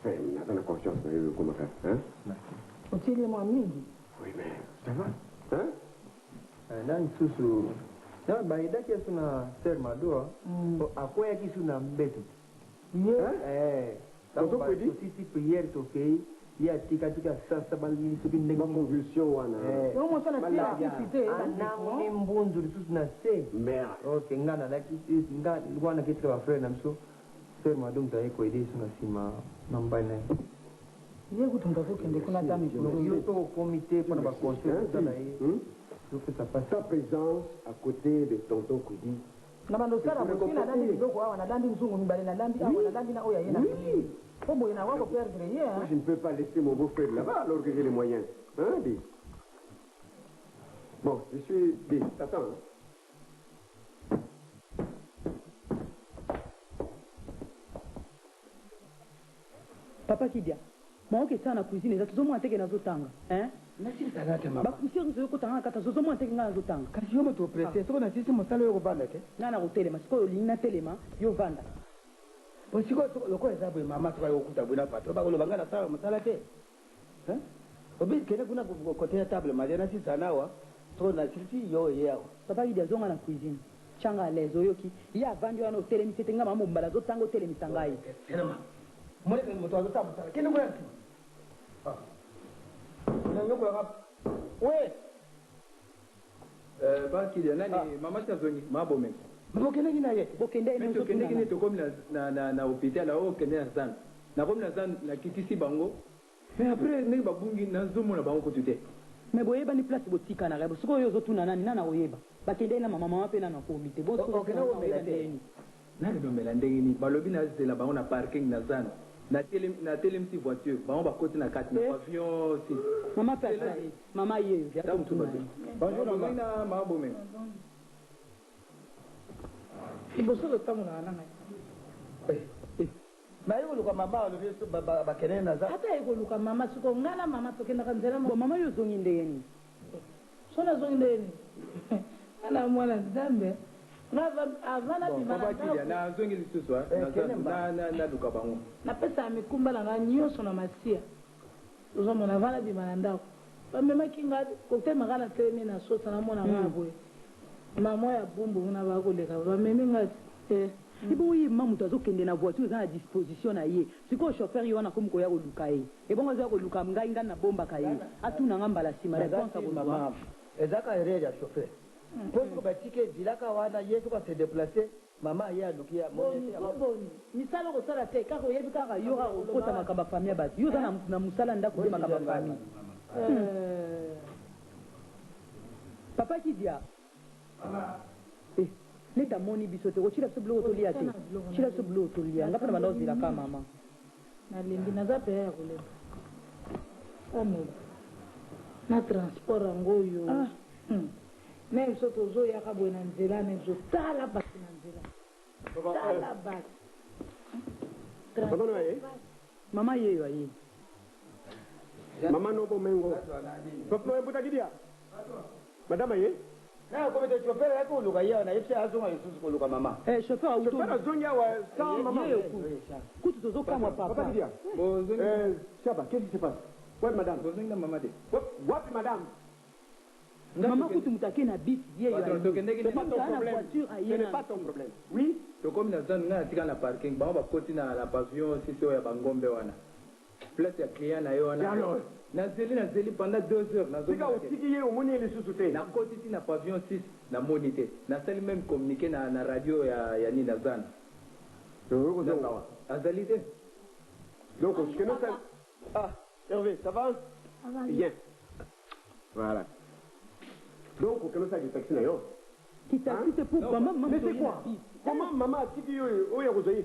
faire dans la conscience comment faire hein otili moi mingi oui mais ça va hein nani susu na baidaki suna ser madoa akoyaki suna mbeto tonton Kwedi sisi prière tokei ya tika sasa bali soki ndenge convulsion wana yo mo sana tia kisite na ni mbunzu susu na se merde okay ngana laki ngana wana kitu wa frère namso ser madum ta eko ide suna sima nambane ye kutunga kokende kuna tami yo to comité pour ba conseil ça là je fais ça passe ta présence à côté de tonton Kwedi na bando sara ko kina dandi kidogo hawa na dandi mzungu mbali na dandi hawa na dandi na oya yena Comment il y a un perdre hier. Moi, je ne peux pas laisser mon beau-frère là-bas alors que j'ai les moyens. Hein, dit. Bon, je suis... Dit, attends. Papa Kidia, moi, qui est dans la cuisine, ils ont monté dans zotanga. Hein? Merci, ça va, maman. Bah, poussière, vous avez kotanga, kata, ils ont monté dans zotanga. Quand je me trouve pressé, c'est qu'on a dit, c'est mon salaire au vanda. Nana, au téléma, c'est quoi, l'ina téléma, yo vanda. Osiko lokola eza boye mama toka yokuta bwina pato bakoloba nga nasala mosala te obi kende kuna kote ya table malia na sisa nawa to na sisi yo ye awa papa Kidia zonga na cuisine changa les oyoki ya avandi wana otelemi sete nga mama mbala zotanga otelemisa ngai selema mole ke moto azota mosala kende kuna ti na nyoko ya we ba Kidia nani mama tazongi mabome bokende kina ye bokende ino zo kende kine to comme na hôpital là o kende na zan na comme na zan na kitisi bango mais après ne ba bungi na zomo na bango kotute mais boyeba ni place botika na rebo siko yo zotuna nani nana oyeba bakende na mama pe na na komite bo siko okende o melande na le domela ndenge ni balobi na zela bango na parking na zan na télé ti voiture bango ba koti na kati na avion si mama pe mama ye ya bonjour maman na mabome liboso totambola wana ngai nayekoluka mama alobi bakende na za ata ekoluka mama siko ngai na mama tokendaka nzela bo mama yo ozongi ndenge nini so nazongi ndenge ngai na mwana nzambe avana bimana na zongi lisusu na luka bango napesa mikumba na nga nyonso na masia ozomona avana bimana ndako bamemaki nga kotemaka na telemi na sosa namona nga boye mama ya bumbu na bakoleka bamemi nga ibo oyima moto azokende na voiture eza na disposition na ye sikoyo chauffeur ye wana komi koya koluka ye ebongo aza koluka ngai nga nabombaka ye atuna nga mbala nsima réponse akozwa ezaka erreur ya chauffeur po soko batike dilaka wana ye soko ase déplacer mama ye aluki ya boni misala okosala te kaka oyebi kaka yoka okota makamba famille ya bato yo oza na mosala ndako te makamba famille papa kidia leta moni biso te kochila biso biloko tolia te chila biso biloko tolia nga mpona banda ozelaka mama nalembi naza peya ya kolemba amela na transport yango oyo na biso tozoyaka boye na nzela na biso tala basi na nzela tala basi mama yeyo aye mama nobo mengo papa embutakidia madame ye na komite chauffeur yako uluka yao na yepse azonga yususu kuluka mama chauffeur auto chauffeur azonga wa sans maman kutu tozokamwa papa Chaba, qu'est-ce qui se passe? Ouais madame. Maman What madame? Maman kutu mutake na bisi yeyo c'est pas ton problème. Ce n'est pas ton problème. Oui. Donc comme na zone na tika na parking ba ba koti na la pavillon sisi ya bangombe wana. Place ya client na yo wana. Na zeli pendant 2 heures na zone. Tika otiki ye omoni le sous-souté. Na koti ti na pavillon 6 na monité. Na sali même communiquer na radio ya ni na zana. Azalité. Donc je connais ça. Ah, Hervé, ça va? Bien. Voilà. Donc, on connaît ça du taxi d'ailleurs. Qui taxi, c'est pour maman. Mais c'est quoi? Comment maman a dit que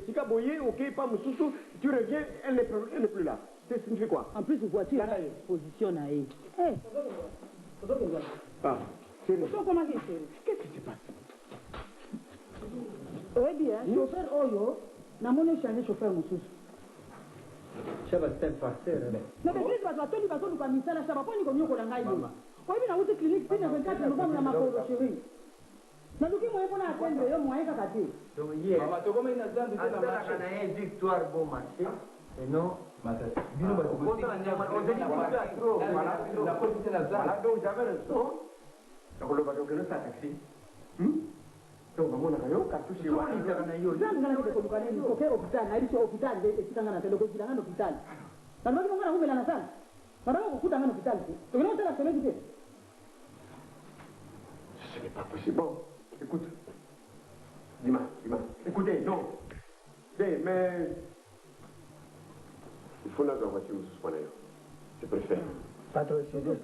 si tu as boyé, ok, pas mon sous, tu reviens, elle n'est plus là. Ça signifie quoi? En plus, voiture, elle a position à elle. Ah, c'est comment qu'est-ce qui se passe? Oui, bien, chauffeur Oyo, n'a pas changé chauffeur Moussous. Chaba, c'est un farceur. Mais c'est pas toi, tu vas tout le misala, ça va pas ni comme nous, on a oui, mais on a clinique, c'est 24 novembre, on a ma chérie. Na luki moye pona atendre yo moye kakati. Donc hier, maman to comme ina zandu tena marché na victoire bon marché et non matata. Bino ba ko on dit trop voilà la police na zandu. Voilà donc j'avais raison. Donc le bateau que le taxi. Donc maman na yo katushi wa na yo. Zandu ngana ko dukane ni ko ke hospital na ilicho hospital de kitanga na tele ko kitanga na hospital. Na ndio ngana humela na sana. Mara ko kutanga na hospital. To ngana tela sema kite. Ce n'est pas possible. Bon, écoute. Dis-moi. Écoutez, non. Mais... Il faut la voiture sous je préfère. Pas trop sérieux.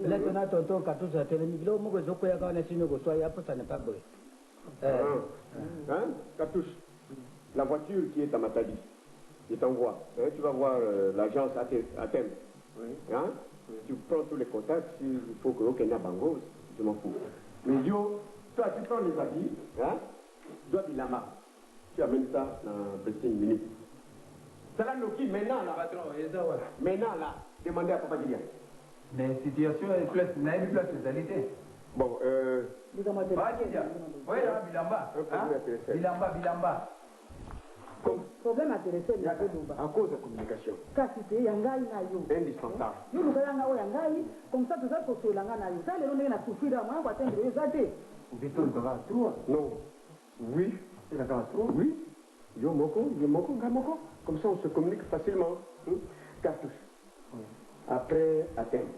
Là, tu as tonton Katouche à Télémiglo, moi, je crois qu'on a signé que soit, ça n'est pas beau. Hein, Katouche, la voiture qui est à Matadi, je t'envoie. Hein, tu vas voir l'agence à thème. Hein? Tu prends tous les contacts, il faut que Okena Bango, je m'en fous. Mais yo, toi tu prends les habits, hein? Tu dois Bilama. Tu amènes ça dans 15 minutes. Ça là, qui maintenant là, patron, maintenant là, demandez à Papa Didier. Mais situation est place, n'a pas place de qualité. Bon, Papa Didier, oui là, Bilamba. Problème intéressé ni ko à cause de la communication. Kasi te yangai na yo. Indispensable. Yo lukanga o yangai, comme ça tu vas ko solanga na yo. Ça le ronde na souffrir moi kwa tendre yo zate. Victor Gava 3. Non. Oui, il a Gava 3. Oui. Yo moko, gamoko. Comme ça on se communique facilement. Cartouche. Après Athènes.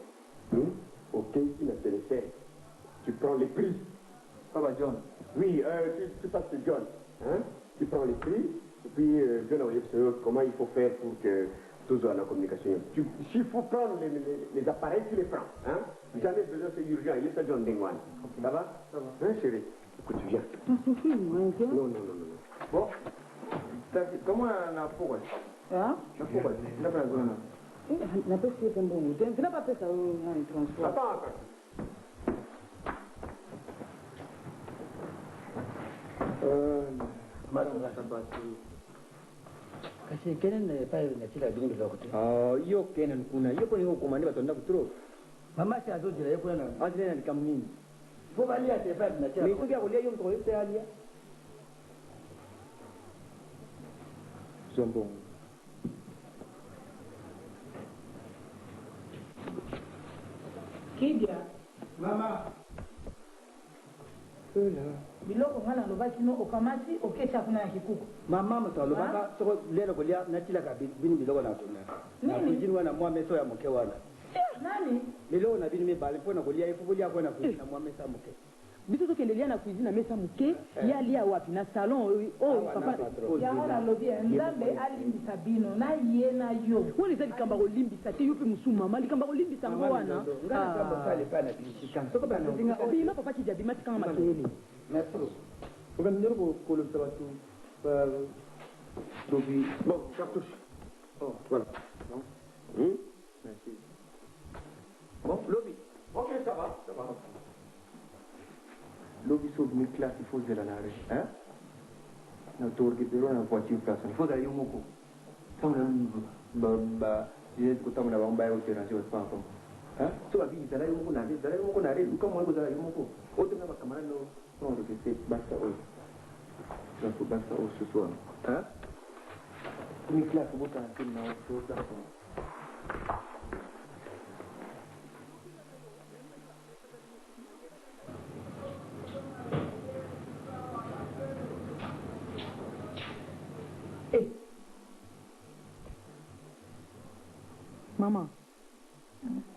OK, qui m'intéressait. Tu prends les prix. Papa John. Oui, tu passes de John. Hein? Tu prends les prix. Et puis, comment il faut faire pour que tout soit dans la communication. S'il faut prendre les appareils, tu les prends. Hein? Jamais besoin, c'est urgent. Il y a ça, John Dengwan. Ça va? Ça va. Hein, chérie? Écoute, tu viens. Non. Bon. Comment on a pour? Hein? Il n'a pas besoin. Il n'a pas fait un bon goût. Tu n'as pas fait ça en transport. Attends. kasi kenen pa na tila bingi lokote yo kenen kuna yo ko ni ko mandi batonda kutro mama si azo jira yo kuna ajile na kamnini faut aller à tes femmes. Mais il faut qu'il y ait un problème, c'est à lire. Zombon. Kidia. Maman. Biloko nga nalobaki no okamati okesha kuna ya kikuku. Mama moto alobaka soko lelo kolia natilaka bini biloko na tuna. Na kujini wana mwa meso ya mke wana. Nani? Biloko na bini mebale mpona kolia ifu kolia kwa na kujini na mwa mesa mke. Biso tokendelea na cuisine na mesa muke ya lia wapi na salon papa yango nalobi nzambe alimbisa bino na ye na yo wana eza likambo kolimbisa te yo mpe mosu mama likambo kolimbisa ngo wana bima papa kidia bima tikanga makeyele Bon, cartouche. Oh, voilà. Merci. Bon, lobby. Ok, ça va. Lobby sauve mes classes, il faut de la narrer. Hein? Na torgi pero na voiture place. Il faut d'aller au moko. Ça on a j'ai ko tam na ba mbaye opération pas comme. Hein? So la vie d'aller au moko na ri comme moi d'aller au moko. Autre na ba camarade non que c'est basta oi. Donc basta au ce soir. Hein? Mes classes vous t'en na au ça.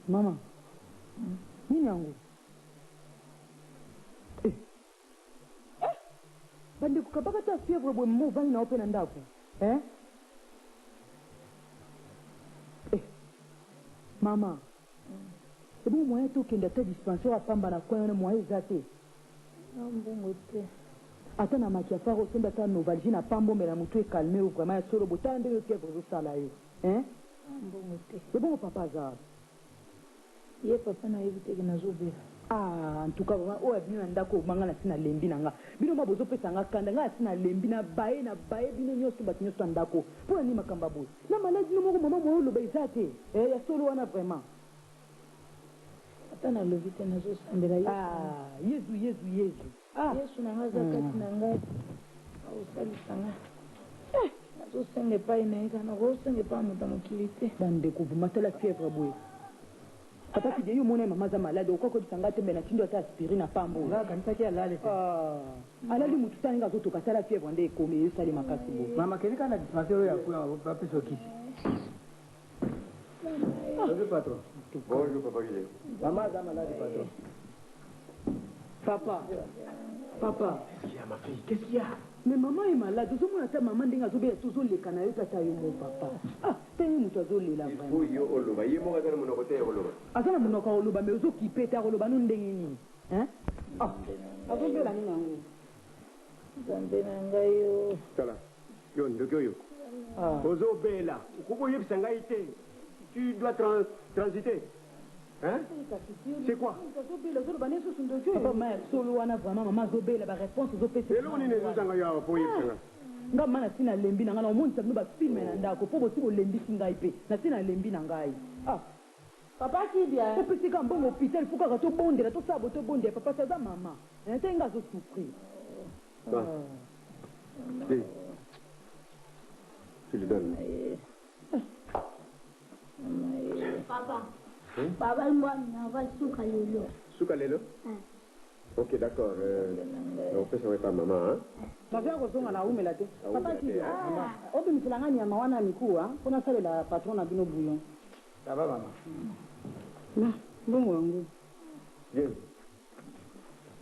Mama. Nini yangu? Bande kukabaka ta fièvre bwe mo vani na open ndako. Mama. Ebu moyen to kenda ta dispensaire apamba na kwa moyen zate. mbongo te. Ata na makiafa osomba ta novalgie na pambo mela mutu e calmer ou vraiment solo botande yo fièvre zo sala yo. Mbongo te. Ebu papa za. Ye papa na yebi teke nazobela. En tout cas o abino ndako manga na sina lembi nanga bino mabozo pesa nga kanda nga sina lembi na bae bino nyoso bat nyoso ndako pour ni makamba bo na maladie no moko mama mo lo baizate ya solo wana vraiment ata na lobi te nazo sambela ye Yesu Yesu na ngaza kati na ngai au salisanga nazo senge pa inaika na go senge pa mutamukili te bande ko matala fièvre boye papa ki deyo mona mama za malade okoko disanga tembe na tindo ta aspirine na pambo nga kanisa ki alale te alali mutu tani nga zoto kasala fièvre nde komi yo sali makasi bo mama kelika na dispensaire ya kuya ba peso kisi bonjour patron Bonjour papa Guillet. mama za malade patron papa Qu'est-ce qu'il y a ma fille? Qu'est-ce qu'il y a? mais maman est malade ozomona ta mama ndenge azobela tozoleka na yo tata yo mo papa teni moto azolela Il faut yo oloba. Ye mo ngata monoko te oloba. aza na monoko oloba me ozokipe te akoloba no ndenge nini azobela nini yango nzambe na ngai yo Tala. Yo ndoki oyo. Ozobela. Kuko yebisa ngai te. Tu dois transiter. Hein? C'est quoi? papa ma solo wana vraiment mama azobela baréponse ozopesa Lelo nini ezozanga yo po yebisa ngai? nga mama na sina lembi na ngai na omonisa bino bafilme na ndako mpo bosi bolembisi ngai mpe na sina lembi na ngai papa Kidia opesika mbongo hôpital fo kaka tobondela tosala bo tobondela papa si aza mama te nga azosouffrir Tu le donnes. Papa, moi, on va suka lelo. Suka lelo? Ok, d'accord. On fait ça avec ta maman, hein? bavya kozonga na umela te papa kili obimisela nga nyama wana mikuwa mpo nasalela patron na bino bouillon ça va mama mbongo yango Bien.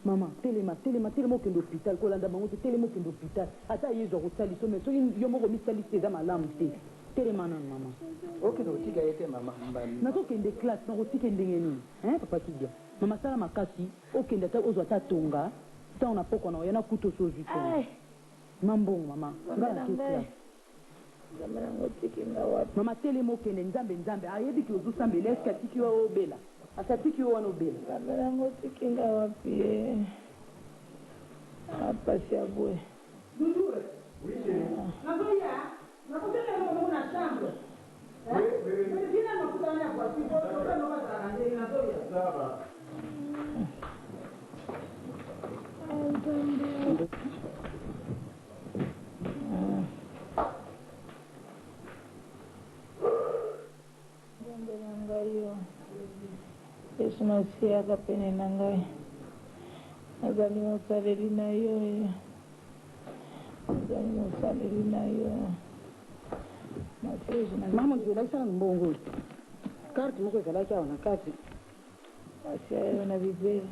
mama telema okende hôpital kolanda bango te telema okende hôpital ata yezwa kosaliso me soki yo moko misalisi eza malamu te telema nanu mama okende kotika ye te mama nazokende classe nakotika ndenge nini papa kidia mama sala makasi okende ata ozwa ata tonga ntango na poko na oya na kuta osozwi te mambongo mama nga na classe mama telema okende nzambe ayebiki ozosambela eske atiki yo obela asatiki yo wana obela kamerango tikinga wapi apasi ya bwe Yesu masiaka pene na ngai azali mosaleli na yo azali mosaleli na yo mama nzolakisana mbongo karte moko ezalaki awa na kati asia yo na bibele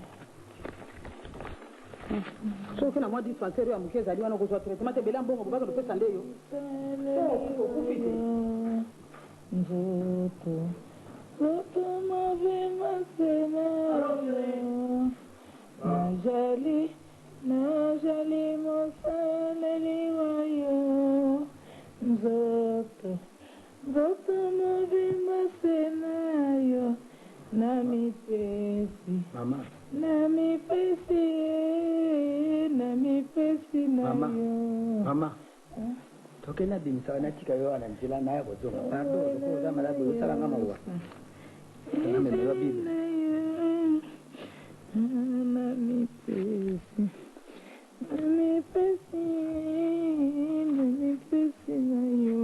soki na mwa dispensaire ya moke ezali wana kozwa traitement te bela mbongo bobaza lopesa nde yo okufi te nzoto Zoto mavema senayo Najali mosaleli wayo Zoto mavema senayo Namipesi nayo Mama tokena bimisa natika yo ana njila naye kozonga pardon ko za malabu usala ngama wa namemela bibi namipesi nayo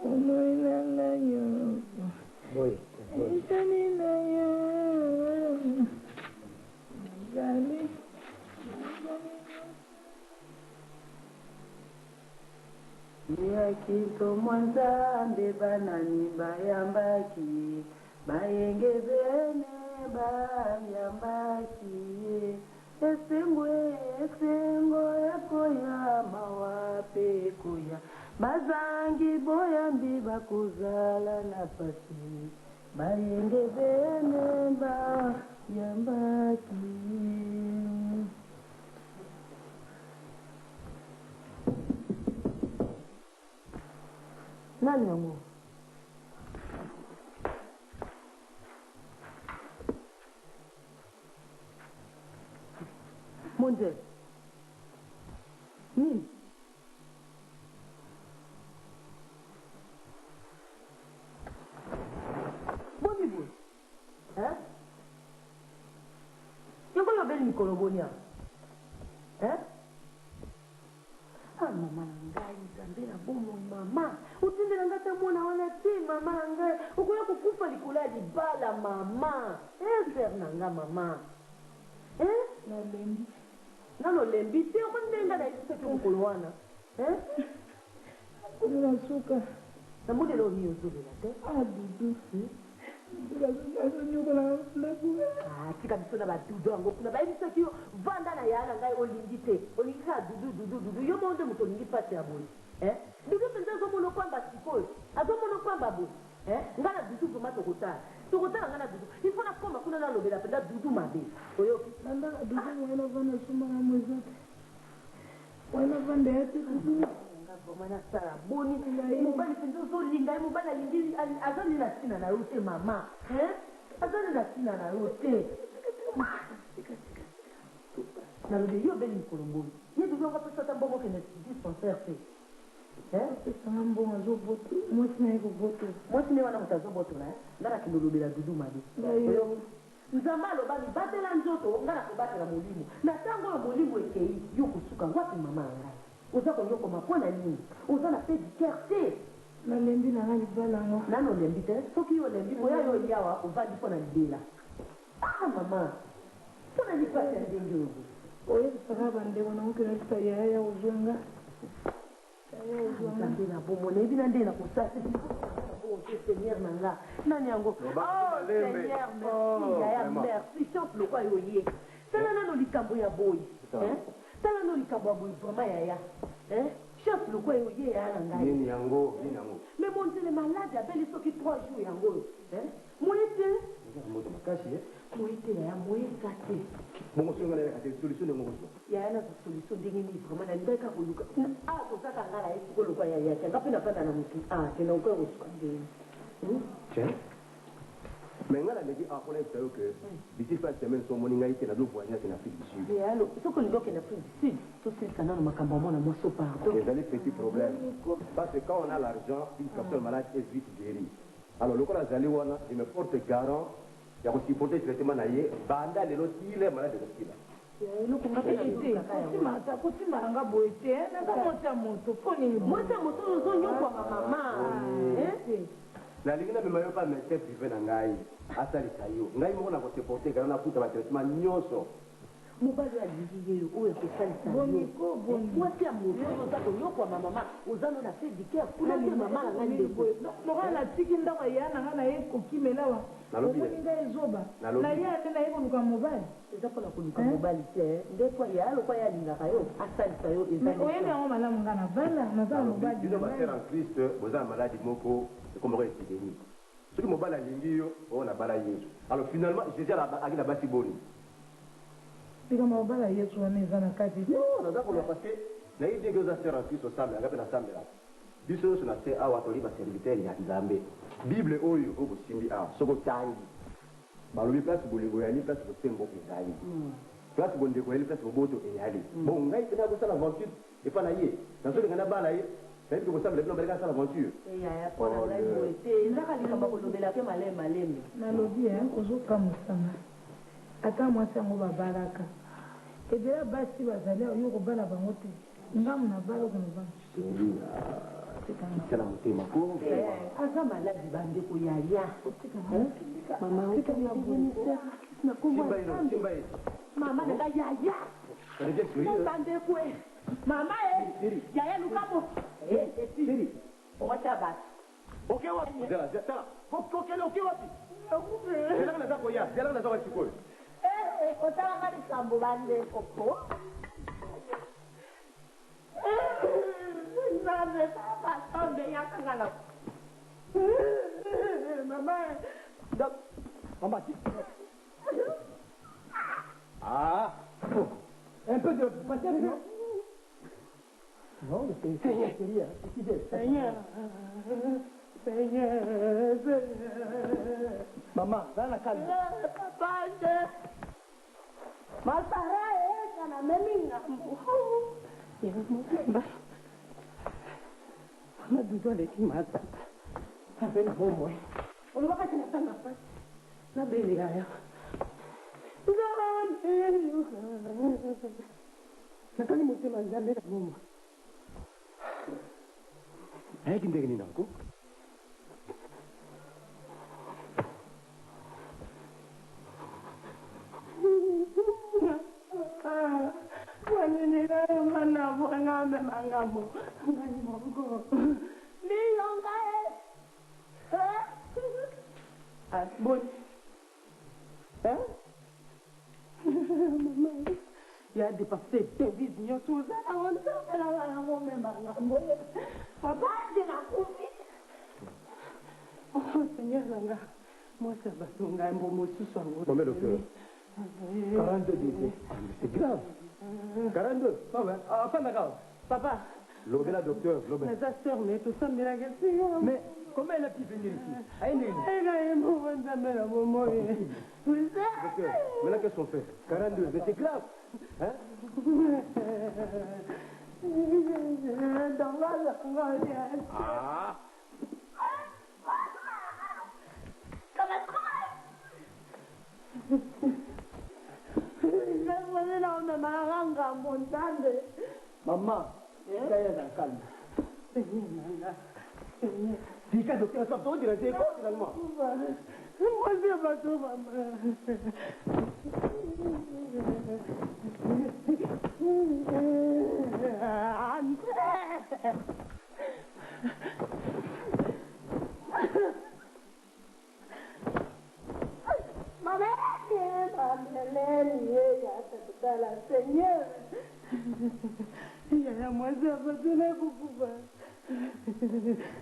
omoina nayo boy isani nayo zali yakito mwanzambe banani bayambaki bayenge bene bayambaki esengo ekoya mawape koya bazangi boyambi bakuzala na pasi bayenge bene bayambaki nani yango Monje nini boni boy yango lobeli mikolo boni awa mama na ngai nzambe na bomoi mama otindela ngai te mwana wana te mama na ngai okoya kokufa likolo ya libala mama ser na nga mama nalolembi te oko ndenga na yesu soki mokolo wana nasuka namodela omi ozobela te adudu tika biso na badudu yango kuna bayebi soki yo vanda na yaa na ngai olingi te olingi kaka dudu yo mo nde moto olingi mpasi ya boye dudu mpenza azomona kwamba sikoyo azomona kwamba boye ngai na dudu vraimen tokotala ngai na dudu ifo nakomba kuna nalobela mpenza dudu mabe oyoki bandaka dudu wana vanda sumaka mweza te wana vanda ya te dudu nasala boni mobali mpenza ozolinga ye mobali alingi azali na ntina na yo te mama azali na ntina na yo te nalobi yo obeli mikolo mbongo ye dudu yango apesa ata mbongo okende dispensaire te apesanga mbongo azoboto mwasi na ye kobotola mwasi ne wana moto azobotola nga na kende olobela dudu mabe nzambe aloba mibatela nzoto nga na kobatela molimo na ntango oyo molimo ekei yo kosuka ngwapi mama ya ngai oza konyokoma mpo na nini oza na pe diker te nalembi na nga libala yango nani olembi te soki yo olembi moya yo yawa ovandi mpo na libela mama mpo na lipasi ya ndenge oyo oyebisaka bandeko nango kelakisa yaya ozwanga nzambe na bomo nayebi na nde na kosasi seigneur na nga nani yango seigneur merci yaya merci chance lokwa yo ye tala nano likambo ya boyi tala no likambo ya boyi vraimen yaya chance lokwa yo ye yaya na ngai nini yango mais monzele malade abeli soki 3 jours yango oyo moye te moto makasi moye te yaya moye eza te bongo songa na yaka te solution ndenge moko yaya naza solution ndenge nini vraimen nalingai kaka koluka tozaka nga na ye siko lokwa yaya tianga mpe nakanda na motu tena okoya kosuka ndenge mais nga nalingi akona yebisa yo ke d'ici fin de semaine somoni ngai te nazovoyage nake na afrique du sud soki olingi okende afrique du sud tosilisa nano makambo ya mwana mwasi pardon ezali petit problème parce que quand on a l'argent une personne malade est vite guérie alors lokola azali wana je me porte garant ya kosupporte traitement na ye banda lelo tile malade ekokila kotimanga boye te nakamota moto mponi mwota moto ozonyokwama mama nalingi namema yo pa médecin privé na ngai asalisa yo ngai moko na koteporte kana nakuta batraitement nyonso mobali alingi ye oyo kosalisa mwasi ya moto oza konyokwama mama ozano na se dike kuna te mama na ngai ndeko loka natiki ndako ya na ngai naye kokimelawa omoni ngai ezoba naye ate naye koluka mobali eza mpona koluka mobali te ndeko ya lokwa ye alingaka yo asalisa yo oyebi yango malamu ngai nabala nazala mobali bino basere en christ boza na maladi moko ekomoko epidémie soki mobali alingi yo oyo na bala yesu alors finalement jésus aki na basi boni likambo mobala yesu wana eza na kati naza koloba parce que nayebi eke oza sere en christ osambelaka mpe nasambelaka biso nyonso na se awa toli baservitere ya nzambe bible oyo okosimbi awa soki otangi balobi place bolingo eyali place bosembo ezali place bondeko eyali place boboto eyali bon ngai mpe nakosala aventure epa na ye nazolinga nabala ye nayebi ke kosambela bino baleka asala aventure ezaka likambo kolobela mpe malembe nalobi ozokamusana ata mwasi yango babalaka ebela basi bazali oyo kobala bango te ngamu na bala okomobana tala motema ko aza maladi bandeko yaya mama nanga yaya bandeko mama yaya lukamo owacha basi otalanga likambo bandeko po nzambe batombe yakangala mama Maman, un peu de patience, non? Non, mais c'est Seigneur. Maman, dans la calme. Papa, Masara kana meminga. Mama dudu aleki mata. Avena homo. Olubaka tena tanga pa. Na beli haya. Nakani mutema nzambe na mama. Ayaki ndenge nini nango? Bon. Hein? Maman, il y a dépassé tes visions, tout ça. On s'en papa, c'est la coupée. Oh Seigneur, moi, ça va tomber un bon mot ce soir. Combien de cœur? 42 degrés. C'est grave. 42. Enfin, d'accord. Papa. L'obéla docteur, l'obéla. Mais sa soeur, mais tout ça, mais la question. Mais comment elle a pu venir ici? Elle a un moment de la maman. Docteur, maintenant qu'est-ce qu'on fait? 42, mais c'est grave. Hein? Ah. Maman, soyez en calme. Dis que docteur, ça peut dire c'est quoi finalement? Moi, c'est pas tout, maman. Seigneur, il y a moi ça va donner beaucoup.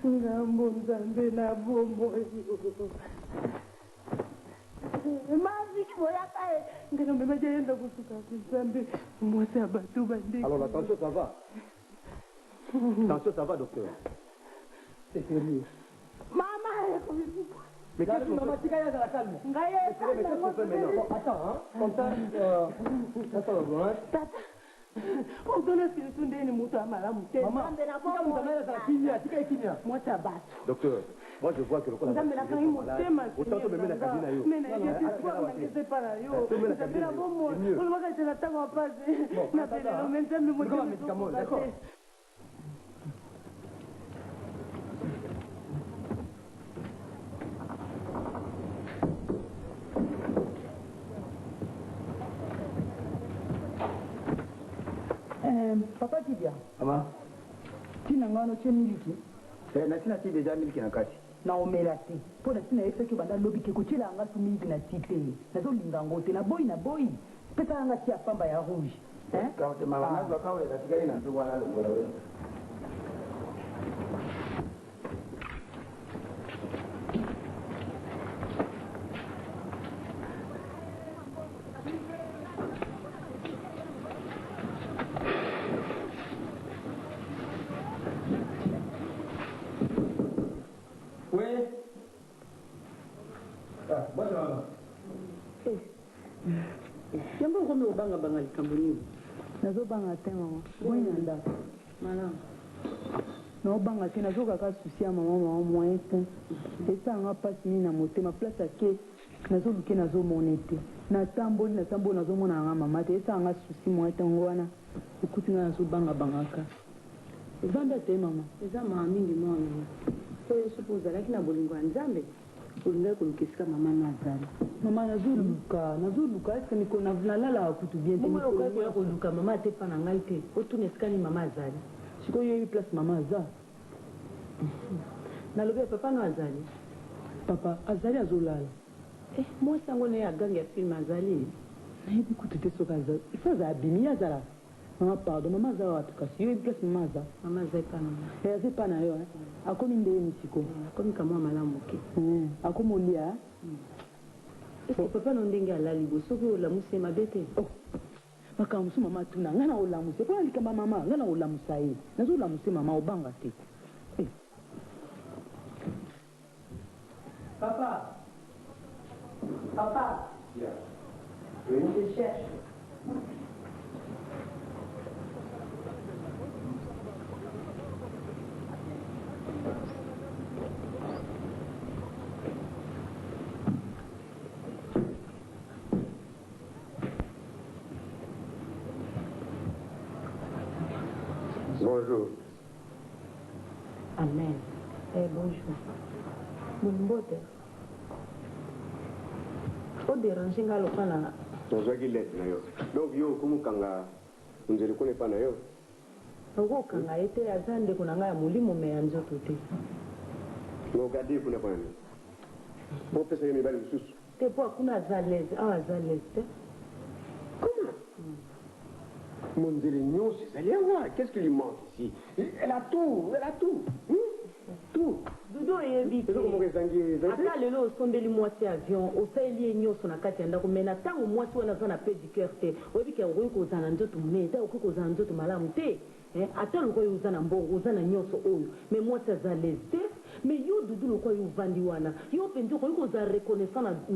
Ngambo nzambe na bombo. Alors la tension ça va? Tension ça va docteur? C'est sérieux. Maman, mais qu'est-ce qu'on maman, tu gagnes à la calme. Mais qu'est-ce qu'on fait maintenant? Attends, hein. Comme ça, attends, bon, hein. Tata, ozona silisu ndeni mutu amalamu te mwasi ya bato Docteur, moi je vois que le nzambe nakangi motema epa na yo nzambela bomo olobaka ete na ntango mapasi na belelo me nzambe motema te. Papa Kidia. Maman. Tina ngano che miliki. Na tina ti déjà miliki na kati. Na omelate. Po na tina efeki banda lobi ke kuchila anga tu miliki na tite. Na zo linga ngote na boy. Peta anga tia pamba ya rouge. Ka te mama na zo kawe na tigari na zo wala lo. Jambo kome obanga likambo nini? Nazobanga te mama. Boy na ndako. Malamu. Na obanga te nazokaka susi ya mama moyen te. Esanga pasi mini na motema place ake nazoluke nazomona te. Natamboli nazomona nga mama te. Esanga susi moyen te ngwana. Ekuti nga nazobanga ka. Ezamba te mama. Eza mama mingi mwana. Oyo sopo ozalaki na bolingo ya Nzambe. Olinga kolukisika mama nazali. Mama nazoluka eske niko nalala kutu bien te. Mama okoya koluka mama te pa na ngai te. Otuna esikani mama azali. Sikoyo yebi place mama aza. Nalobi ya papa no azali. Papa azali azolala. Mwasi yango naye agangi ya film azali. Nayebi kutu te soki azali. Ifo aza abimi azala. Mama pardon, mama aza watu kasi. Yo yebi place mama aza. Mama azali pa na nga. Azali pa na yo. Akomi ndeni siko. Akomi kamwa malamu ke. Akomi olia. Est-ce que papa no ndenge alali bo soki olamusi mabe te? Makamusu mama tuna ngana olamusi. Pona likamba mama ngana olamusa ye. Nazo olamusi mama obanga te. Papa. Papa. Yeah. Oui. Je cherche. Bonjour. Amen. Bonjour. Bonjour. O déranger nga lokana. Nazwaki lettre na yo. Donc yo kumukanga unzeli kone pa na yo. Okokanga ete azande kuna nga ya mulimo me ya nzoto te. No gadi kuna pa na. Mo pesa yemi bali msusu. Te po kuna azalez, azalez te. Comment? Monzeli nyonso ezali awa. Qu'est-ce qui lui manque ici? Elle a tout. Tout. Dudu yebi te. Ata lelo osombeli mwasi avion, osaeli nyonso na kati ya ndako me na tango mwasi wana aza na pédicure te. Oyebi ke okoki kozala na nzoto monene te, okoki kozala na nzoto malamu te. Ata lokoyo oza na mbongo, oza na nyonso oyo. Me mwasi aza lez te. Me yo dudu lokoyo ovandi wana. Yo penzi okoki kozala reconnaissant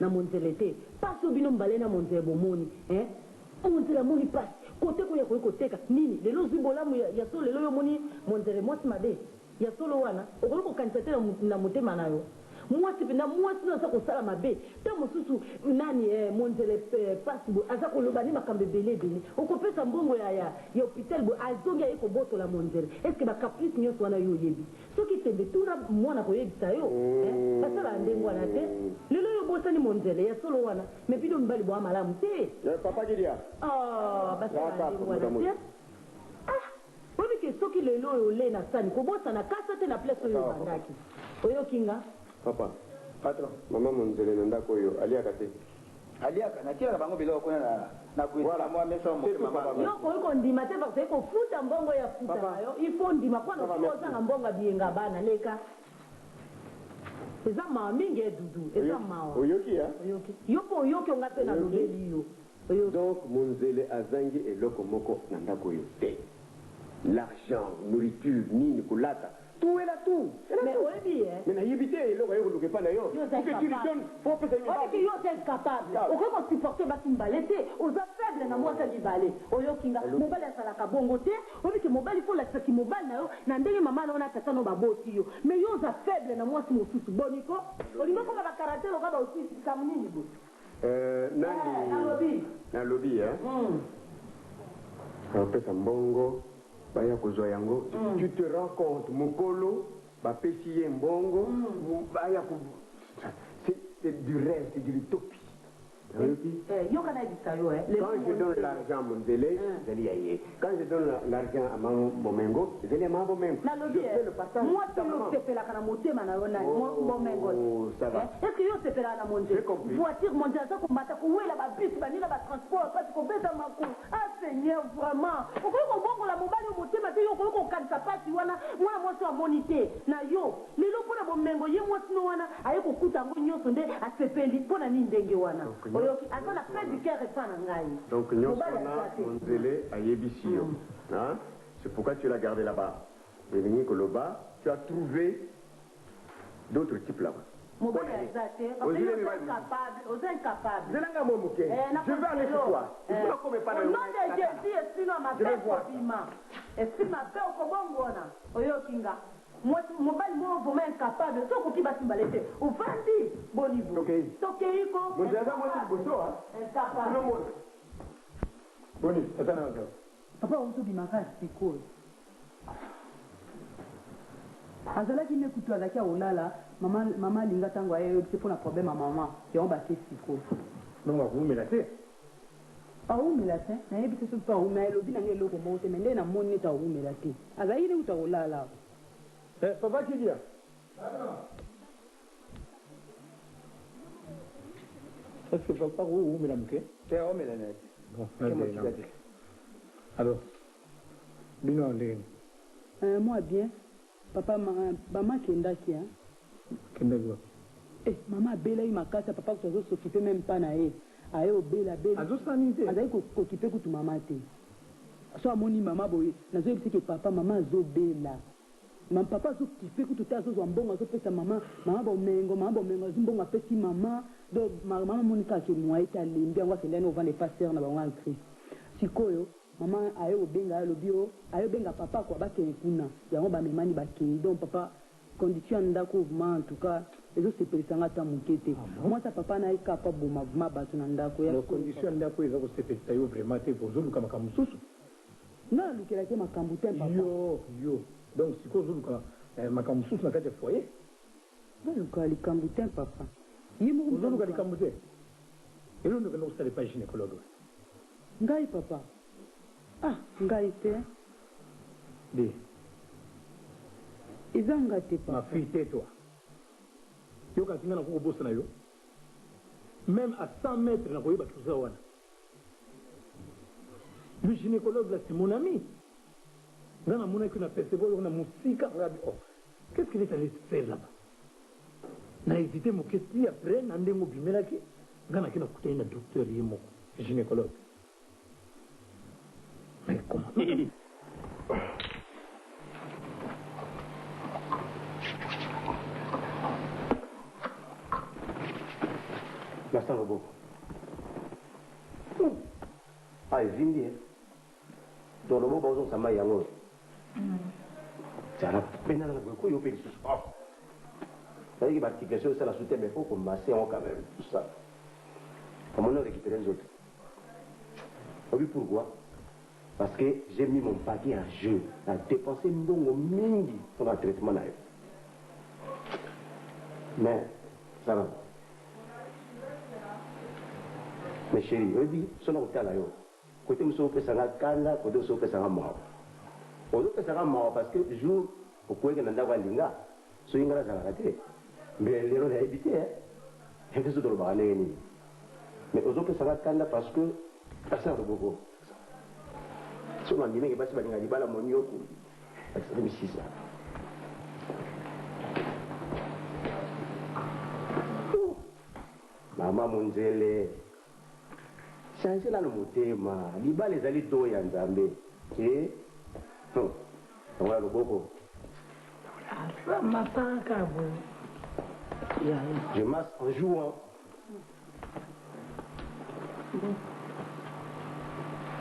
na monzele te. Pasi obino mbale na monzele bomoni. Monzele amoni pasi. Kote koya koyi koteka nini? Lelo zibolamu ya so lelo yo moni monzele mwasi mabe. Ya solo wana okoki kokanisa te na motema na yo mwasi mpena mwasi no aza kosala mabe ta mosusu nani monzele pasi bo aza koloba ni makambo ebele okopesa mbongo ya hôpital bo azongi aye kobotola monzele estce bacaprice nyonso wana yo oyebi soki tembe tuna mwana koyebisa yo basala ndenge wana te lelo yo bosani monzele ya solo wana me bino mibali boa malamu te Papa Kidia. basala ndenge wana te oyebi ke soki lelo oyo ole na sani kobosana kasa te na place oyo obandaki oyokinga Papa, patron, mama monzele na ndako oyo aliaka te. Aliaka na kila bango biloko kuna na kuitala mwa mesa mo mama. Yo ko ko ndima te parce que futa mbongo ya futa nayo il faut ndima kwa no koza na mbongo bienga bana leka. Eza ma mingi dudu, eza mawa. Oyoki ya? Oyoki. Yopo oyoki ngate na lobeli yo. Oyoki. Donc monzele azangi eloko moko na ndako oyo te. L'argent, nourriture, nini kolata. tout est là, tout. Mais on est bien. Mais naïvité, il aurait eu pas d'ailleurs. Yo, Pour que tu lui donnes, faut que ça lui on dit que yo t'es capable. Au fait qu'on supporte basi mbalete, aux faibles na moi ça libale. Oyo kinga, mobile sala ka bongo te, on dit que mobile il faut la tsaki mobile na yo, na ndenge maman na ona tata no baboti yo. Mais yo za faible na moi si mosusu boniko. Olingo ko ba caractère o ka ba aussi samnini bo. Na lobby, hein. Pesa mbongo, baya kozwa yango. Tu te rends compte, mokolo, bapesi ye mbongo, baya ko. C'est du rêve, c'est de l'utopie. Quand je donne l'argent à mon délai, quand je donne l'argent à mon Bomengo, je fais le partage. Moi, c'est le moté, ça va. Est-ce que je fais la montée? Voiture mondiale, ça qu'on m'attaque, où est la bus, la transport, parce qu'on fait un macou. Ah, Seigneur, vraiment. Pourquoi on la mobile au moté, mais on canne sa patte, moi, moi, je suis monité. Na yo, les lots pour la Bomengo, yé, moi, sinon, aïe, au coup d'angonio, sondé, à se payer, pour la ligne d'Engewana. Donc, c'est pourquoi tu l'as gardé là-bas. Tu as trouvé d'autres types là-bas. Je vais aller chez toi. Moi, mobile moi vraiment incapable. Ce qu'on va s'imballer, au vandi, bon niveau. Tokeiko. Mon Dieu, moi c'est beau ça. Incapable. Boni, attends. Papa, on se dit ma face, c'est cool. Azalaki mekutu azaki olala, mama linga tango ayo c'est pour la problème à maman. Et on battait si cool. Non, on va vous mélanger. Ah, on mélanger. Na yebi c'est pas on mais lobi na ngelo ko monte mais ndena moni ta on mélanger. Azali ne uta olala. Papa qui dit? Est-ce que papa où me l'a muqué? C'est où me l'a net? Bon, alors, dis-nous moi bien, papa, maman Kenda qui hein? Kenda quoi? Eh, maman Bella il m'a cassé, papa que tu s'occuper même pas naé. Aïe, Bella. Azo sanité. Aïe, s'occuper que tu maman té. Soit mon maman boy, nazo que papa, maman zo Bella. Mon papa zo kipe que tout à zo mbongo zo pesa maman bomengo zo mbongo pesi maman donc maman monika ke moi eta limbi ngwa c'est là nous vend les pasteurs na bango en Christ. Sikoyo maman ayo benga lobio ayo benga papa kwa ba ke kuna yango ba memani ba ke donc papa condition ndako en tout cas les autres se présanga ta mukete moi ça papa na ikapa boma ma batu na ndako ya condition ndako ezako se pesa yo vraiment te pour zulu kama kamususu na lukela ke makambu te papa yo donc si cause makambu susu na kati ya foyer naluka likambu te papa ozoluka likambu te elo ndokenda kosala epai gynécologue ngai papa ah ngai te de eza nga te papa ma fille tais-toi yokaki nga na kokobosa na yo même à 100 mètres na koyeba toza wana le gynécologue là c'est mon ami. Dans la monnaie qu'on a percévé, on a musique, on a dit, oh, qu'est-ce qu'il est allé faire là-bas? Na hésité mon question après, n'a pas mo bimelaki, gana kina kuta ina docteur yemo, gynécologue. Mais comment? La sang robot. Ah, il vient bien. Dans le moment où ça m'a yango. C'est la peine à la beaucoup yo pays. Ça dit que l'articulation ça la soutient mais faut qu'on masser quand même tout ça. Comment on récupérer les autres? Oui pourquoi? Parce que j'ai mis mon paquet en jeu, à dépenser mbongo mingi pour le traitement là. Mais ça va. Mais chérie, oui, ça n'a pas là yo. Côté monsieur fait ça kanda, côté monsieur fait ça mao. On fait ça mao parce que jour au point que nanda kwa linga, so inga za raté. Mais les gens habité hein. Et que ce doit pas aller ni. Mais on fait ça kanda parce que ça de beaucoup. So on dit que basi balinga libala monyo ko. Ça me chisse. Mama Monzele changer là le motema liba les ali do ya nzambe on va le boko Ça m'a pas câble. Je masse en jouant.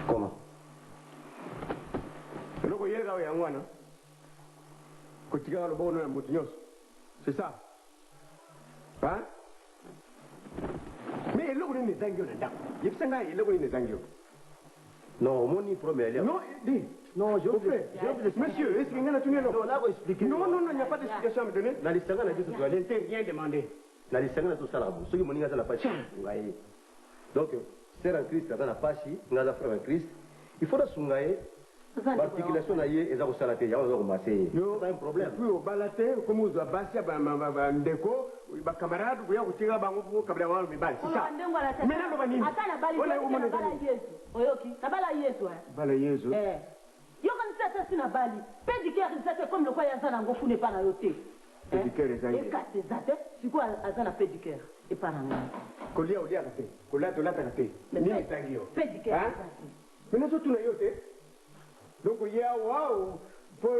Comment? C'est ça. Hein? Mais non, mon ni premier. Non, dis. Non, je vous Monsieur, est-ce qu'il y a tout le monde? Non, là, vous expliquez. Non, il n'y a pas d'explication à me donner. Dans les 5 ans, je n'ai rien demandé. Dans les 5 ans, tout ça, ceux qui m'ont dit que ça n'a pas de donc, c'est en Christ, ça n'a pas de nous avons fait en Christ. Il faut que l'articulation est à salaté, il y a un problème. Puis au balaté, comme vous avez passé à Ndeko, les camarades, vous avez tiré à Bango, Cabrera, mais bal. C'est ça. Maintenant, on va dire. Attends, la balle, Bala Yesu. Yo kan sasa sina bali. Pédicure zate comme le quoi yazana ngofu ne pas na yote. Pédicure zate. Et quatre zate, c'est quoi azana pédicure et pas na ngana. Kolia olia kate. Kolia tola kate. Ni tangio. Pédicure. Maintenant surtout na yote. Donc il y a waouh pour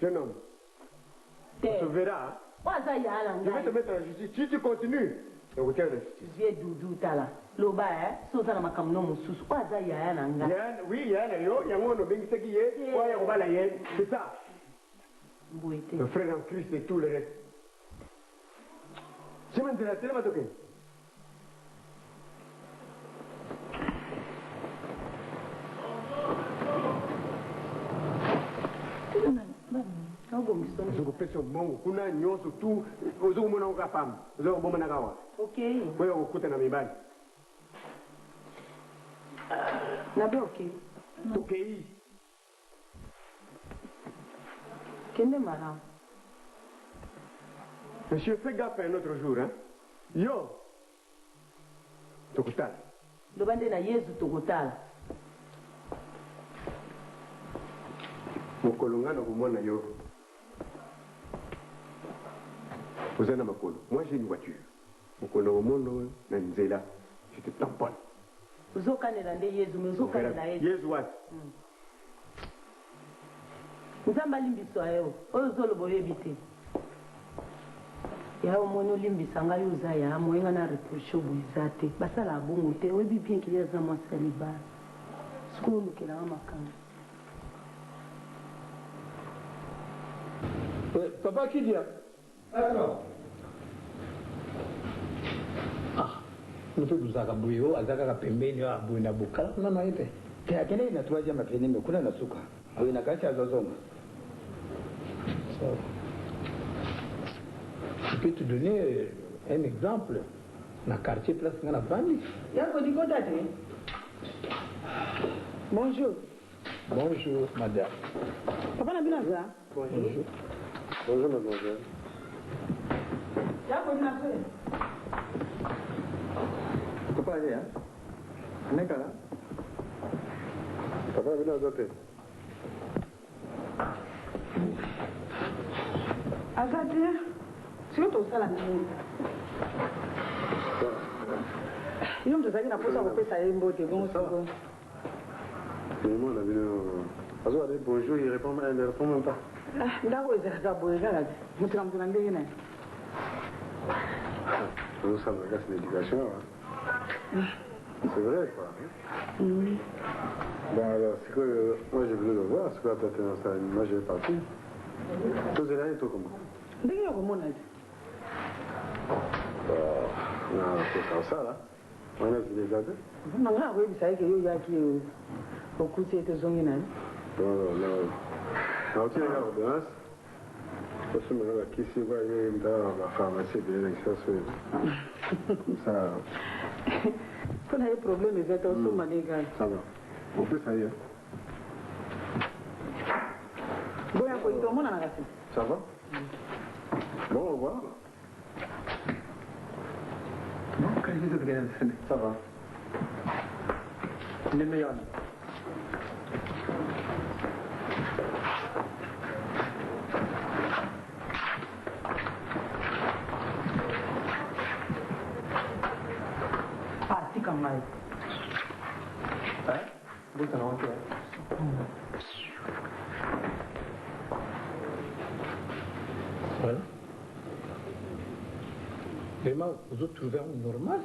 jeune homme. Tu verras. Je vais te mettre en justice. Si tu continues, je vais te mettre en justice. Vieux doudou tala. Loba soza na makamno mususu. Waza ya na nga. Oui, il y a un bengi tekiye, ouais, on va la yen. C'est ça. Le frère en Christ et tout le reste. Je m'en dirai, tu l'as toqué. Zokupesa Mungu kuna nyoso tu uzomona ukafahamu uzomona kawa okay wewe ukuta na mibali na bien okay okay kende mara monsieur fais gaffe un autre jour hein yo tokutala lobande na Yesu tokutala mukolongana kumona yo. Vous avez un makolo. Moi j'ai une voiture. Mukolo mono na nzela. Je te tamponne. Uzokanela nde Yesu mezokanela Yesu. Yesu what? Nzamba limbiso ayo. Oyo zolobo yebite. Ya omono limbisa nga yuza ya moyenga na reproche obuzate. Basala bongo te webi bien qu'il y a zama saliba. Skulu kila makanga. Papa qui dit? Alors. Nous nous avons azaka pembeni wa abu na bukala na maite. Kia kene na tuaje mapeni mekuna na suka. Au inakacha zozonga. Je peux te donner un exemple. Dans le quartier place ngana bandi. Yako diko date. Bonjour. Bonjour madame. Papa na binaza. Bonjour. Bonjour mademoiselle. Yako binaza. Papa ya. Nekala. Papa vina zote. Azate. Sio to sala nini. Iyo mtazali na posa kupesa yembo te bon siko. Mais moi la vino. Azo aller bonjour, il répond même pas. Ndako ezaka boyega. Mutra mtu ndenge na. Nous sommes là, c'est l'éducation. C'est vrai, quoi. Bon, alors, c'est que moi, j'ai voulu le voir. C'est quoi, peut-être, dans ça, moi, je vais partir. Tous les années, tout comment? Ndenge yako mona. Non, c'est comme ça, là. On a vu les adultes. Non, non, oui, ça y est, il y a qui au coup, c'était zongi na. Non. Alors, tu regardes l'ordonnance. Parce que maintenant, qui s'y va, il y a la pharmacie de l'élection. Ça. Quand il y a des problèmes, il va être aussi manégal. Ça va. On peut ça y est. Bon, il y a quoi, il doit m'en aller. Ça va? Bon, au revoir. Non, quand je te regarde, Ça va. le meilleur. Parti comme ça. Hein? Vous t'en rendez compte? Voilà. Vraiment, vous avez trouvé un normal.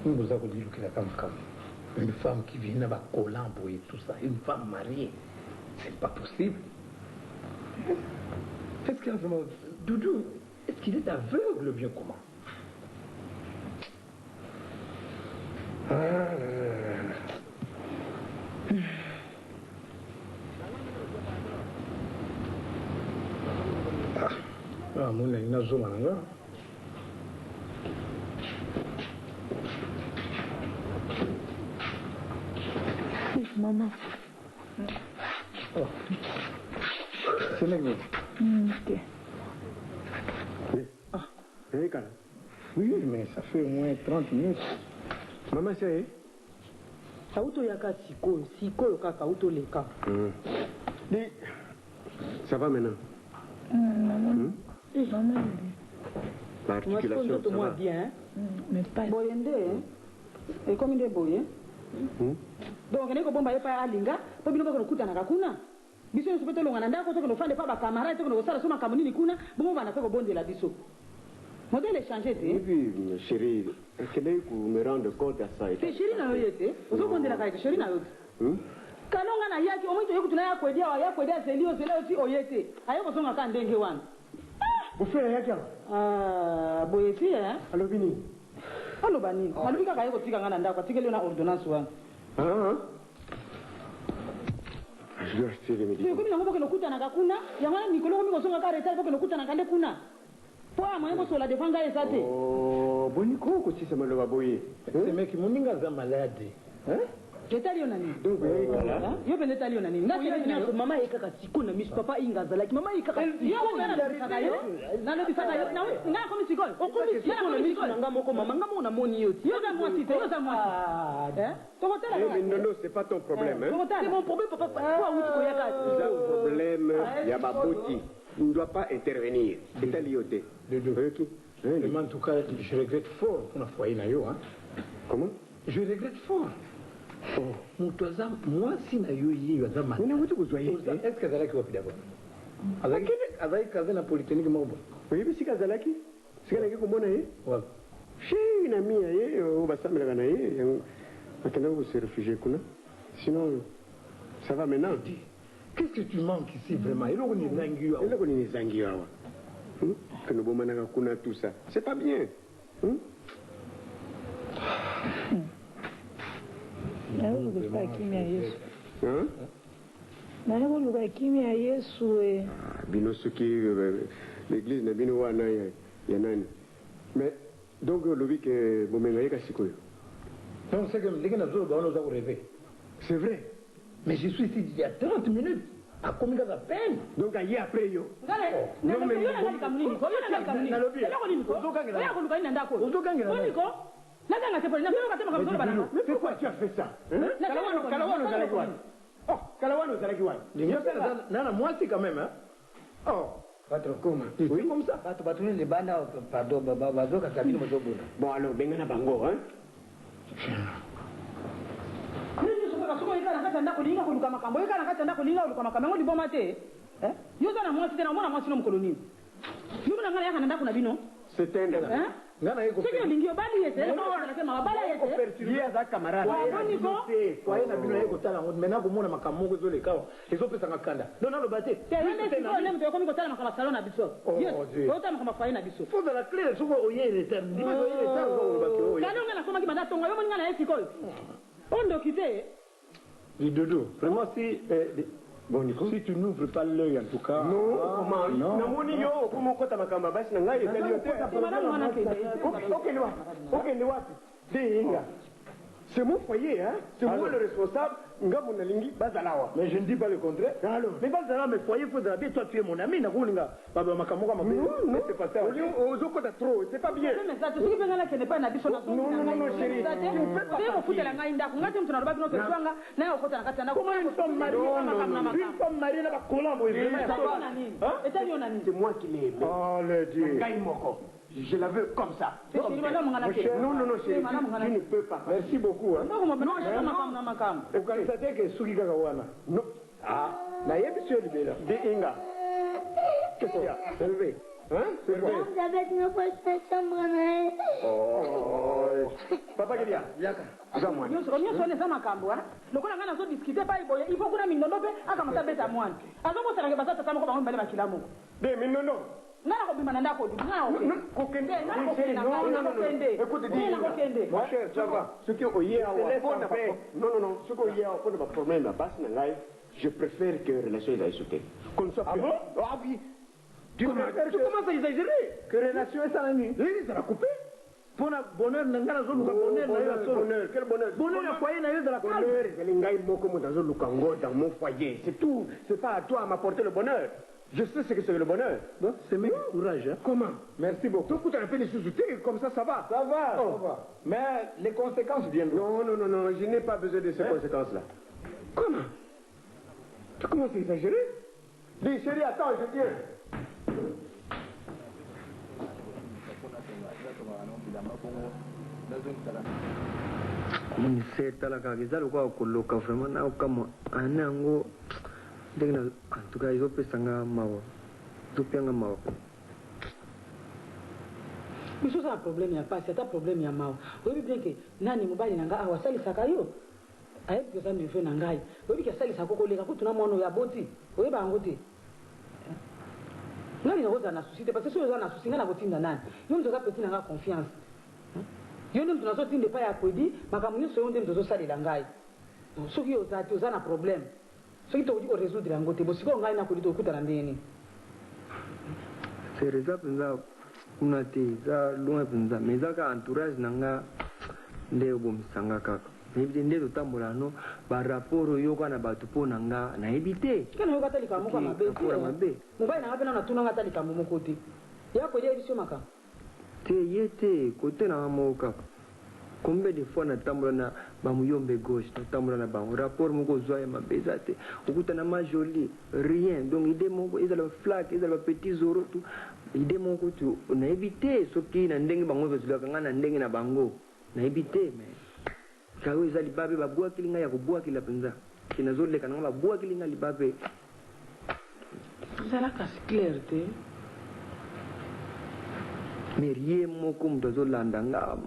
Vous avez dit que une femme qui vient à Colombo et tout ça, une femme mariée, c'est pas possible. Est-ce qu'il a vraiment. Doudou, est-ce qu'il est aveugle bien comment? Mon inazoma nanga. Maman. Oh. C'est negro. Ok. Ah, eh, Kala. Oui, mais ça fait au moins 30 minutes. Maman, c'est. Auto yaka sikoyo kaka auto leka. Dis, ça va maintenant? Maman. Maman. L'articulation, ça va bien. Mais pas. Boyende, et comme il est boye. Donc, on est comme on pas alinga, pas bien qu'on écoute à Nakuna. Biso ne se peut longa nanda ko to fande pa ba camarade to ko sala soma kamunini kuna bon va na ko bonde la biso. Modèle changer té. Oui, chérie, quel que me rendre compte à ça. C'est chérie na yoyete. Ozo bonde la kaite chérie na yote. Kalonga na yaki omuntu yoku tuna ya kwedia selio oti oyete. Ayo ko songa ka ndenge wana. Ufere yaki boyeti hein. Alobini. Alobani. Alobika ka yoko tika ngana ndako tikele na ordonnance wana. Je dois acheter les médicaments. Comme il y a beaucoup de kuna, il y a un Nicolas qui sont à arrêter pour que le coup de kuna. Pour moi, sur la défense, il y a ça. Oh, Bonico, que si ça me le va boyer. C'est mec qui m'ont malade. Hein? Yetalionani. Donc, yo ben yetalionani. Na mama yeka sikuna miss papa ingaza like mama yeka yo na na bisaka yo na nga komi sikol o komi sikona miss nga moko mama nga mona moni yo yo za moi tite yo za moi hein to hôtel non non c'est pas ton problème hein c'est mon problème papa quoi où tu ko yaka le problème ya baboti il ne doit pas intervenir c'est à l'ioté de deux en tout cas je regrette fort pour la foyer na yo hein comment je regrette fort. Moi, si na yo yi yo zama. Est-ce que Zalaki va plus d'abord? Avec la polytechnique morbo. Oui, mais si Zalaki, si Zalaki comme on est. Ouais. Chez une amie, on va s'amener la ganaï. Maintenant, vous se réfugier kuna. Sinon, ça va maintenant. Qu'est-ce que tu manques ici vraiment? Il y a des zangiwa. Il y a des zangiwa. Que nous bomana kuna tout ça. C'est pas bien. Binosuki, l'église n'a bien ouana yanani. Mais donc le week vous m'envoyez qu'à Sikoyo. Non, c'est que les gens nous ont rêvé. C'est vrai. Mais je suis ici il y a 30 minutes. À combien de peine? Donc à y après yo. Non mais c'est pourquoi tu as fait ça? Oh, Kalawano Zalakiwan. Moi c'est quand même, hein? Oh, oui, comme ça. Pardon, bon, alors, Bengana Bango, hein? C'est un vraiment si si tu n'ouvres pas l'œil en tout cas. Non, comment c'est mon foyer, hein? C'est moi le responsable. Mais je ne dis pas le contraire. Mais Bazala, mes foyers, il faudra bien, toi tu es mon ami. Non, c'est pas ça. C'est pas bien. Non, chérie. C'est moi qui l'ai aimé. Oh, le Dieu. Je la veux comme ça. Non, chérie, tu ne peux pas. Merci beaucoup. Vous constatez que Sugi Kagawana. Non. Ah, na yebi sur le bela. De Inga. Qu'est-ce qu'il y a? Hervé. Hein? Hervé. Avec une prochaine chambre. Oh. Papa Gedia. Zamouane. Nous sommes les Amakambo. Le coup, on a discuté pas. Il faut qu'on a mis nos lopes à commencer à mettre à moi. Alors, on s'est passé à ta maman, on va aller à Kilamo. Des minono. Non, écoute, dis, mon cher, ça va. Ce qui est au hier, non, ce qui est au hier, on n'a pas de problème. Je préfère que les relations aient sauté. Qu'on soit plus. Ah oui. Tu commences à exagérer. Que les relations aient salami. Oui, ça va couper. Pour le bonheur, bonheur, quel bonheur? Bonheur, le foyer n'a eu de la bonheur. Dans mon foyer, c'est tout. C'est pas à toi à m'apporter le bonheur. Je sais ce que c'est le bonheur. Bon, c'est mes courage. Hein? Comment? Merci beaucoup. Tout tu as fait des sous-soutés, comme ça va. Ça va. Mais les conséquences viendront. Non, je n'ai pas besoin de ces conséquences-là. Comment? Tu commences à exagérer? Dis, chérie, attends, je viens. C'est à la cagazale ou quoi, coloca vraiment, comme un ango. En tout cas, ils ont fait ça. Tout bien mal. Mais c'est un problème, il n'y a pas. C'est un problème, il y a mal. Vous voyez bien que Nani Mobali Nanga a wasali sakayo. Aïe, que ça me fait Nangai. Vous voyez que ça, les akoko, les akoko, tout le monde a boti. Vous voyez, bah, en côté. Nani n'a pas de souci. Parce que si vous avez un souci, n'a pas de nan. Nous avons petit Nanga confiance. Nous avons sorti de pas à Kodi, mais comme nous sommes de Sali Langai. Ceux qui ont un problème. Ce qui te dit résoudre en côté, parce qu'on gagne un coup de coup à c'est réserve on a été loin de mais ça entourage nanga ndebo msangaka maybe ndeto tambola no ba rapport yoka na batu po nanga na ebite kana yoka tali kamo kwa mabe mubai na ngapena na tunanga tali kamo mokoti yako je bisho maka te yete kote na moka combien de fois na tambola na bamuyombe gauche na tambola na bango rapport moko zwa ya mabeza te okuta na majoli rien donc idée moko ezala flaque ezala petit zoro tout idée moko tu na éviter soki na ndenge bango bezula kanga na ndenge na bango na éviter mais kawo ezali babe babwa kilinga ya kubwa kila penza kinazole kana babwa kilinga libabe zala kasi clair te mais rien moko mtazolanda nga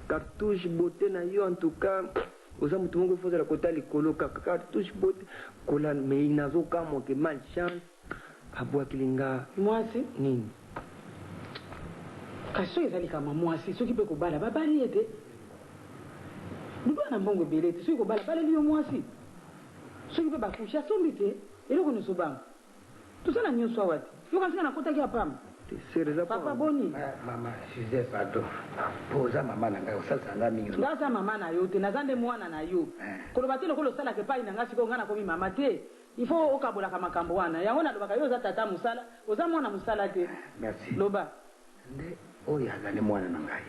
cartouche beauté na yo en tout cas oza mutu moko faut la kota likolo kaka cartouche beauté kola mais inazo kama ke malchance abwakilinga mwasi nini kasi ezali kama mwasi soki pe kobala babali ete lubana mbongo ebele te soki kobala baleli yo mwasi soki pe bakusha sombi te eloko nyonso bango tosala nyonso awa te yo kantika nakotaki apama papa boni mama Joseph pardon poza mama nanga osalisa nga mingi ngaza mama na yo te naza nde mwana na yo koloba te lokolo osalaka epai na nga sikoyo nga nakomi mama te il faut okabolaka makambo wana yango nalobaka yo oza tata mosala oza mwana mosala te merci loba nde oyo azali mwana na ngai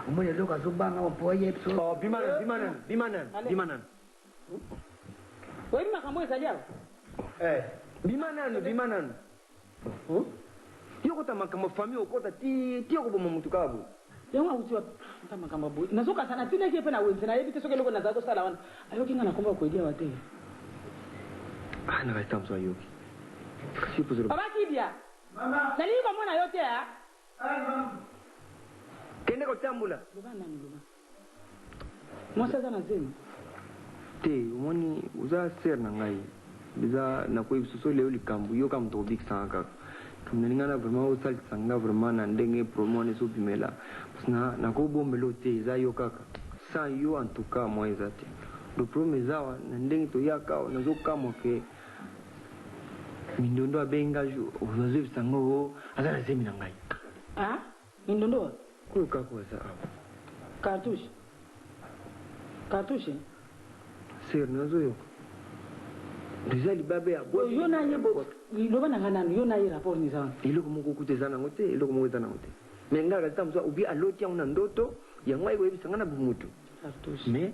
omoni eloko azobanga mpo yebiso bimanan oyebi makambo ezali awa bimanan yokota makambo famille okota ti okoboma mutu kabo yango akuti ta makambo boye nazokasana tinaki epe na wenze nayebi te soki eloko nazala kosala wana ayoki nga nakomba koyedi awa te nakasita moso ayoki babakibia naliki komona yo te a kende kotambola loba nani loba mwasi aza na zemi te omoni oza ser na ngai eza nakoyebisa so leo likambo yo kama tokobikisanga kaka nalingana vraiment osalisanga vraiment na ndenge promo wana ezobimela parce nakobombela o te eza yo kaka sans yo en tout cas moi eza te le problème eza awa na ndenge toyaka awa nazokamwa ke mindondo abenga ozozebisanga o aza na zemi na ngai mindondo oyo kaka aza awa cartouche ser nazoyoka déjà libabe ya yo na yebo loba na ngana yo na rapport ni sana eloko moko kuta eza nango te eloko moko eza nango te mais ngaka ta mso ubi aloti yango na ndoto yango ayi koyebisa nga na bumutu mais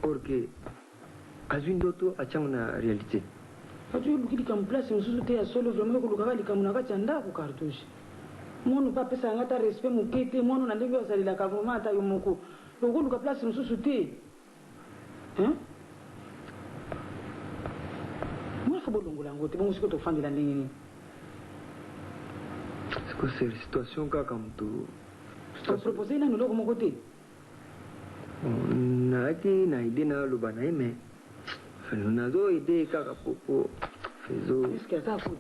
or que azwi ndoto achango na réalité atu yebukili kamu place mosusu te ya solo vraiment kolukaka likamu na kati ya ndako cartouche mono pa pesa nga ta respect moke te mono na ndenge osalelaka vraiment ata yo moko lokoluka place mosusu te mwa fo bolongola ngo te bongo siko tofandela ndenge nini c'est la situation comme tout. Tu proposé na nous comme côté. Naki na idée na lobana mais nous n'avons idée kaka popo faisons. Qu'est-ce que ça fout?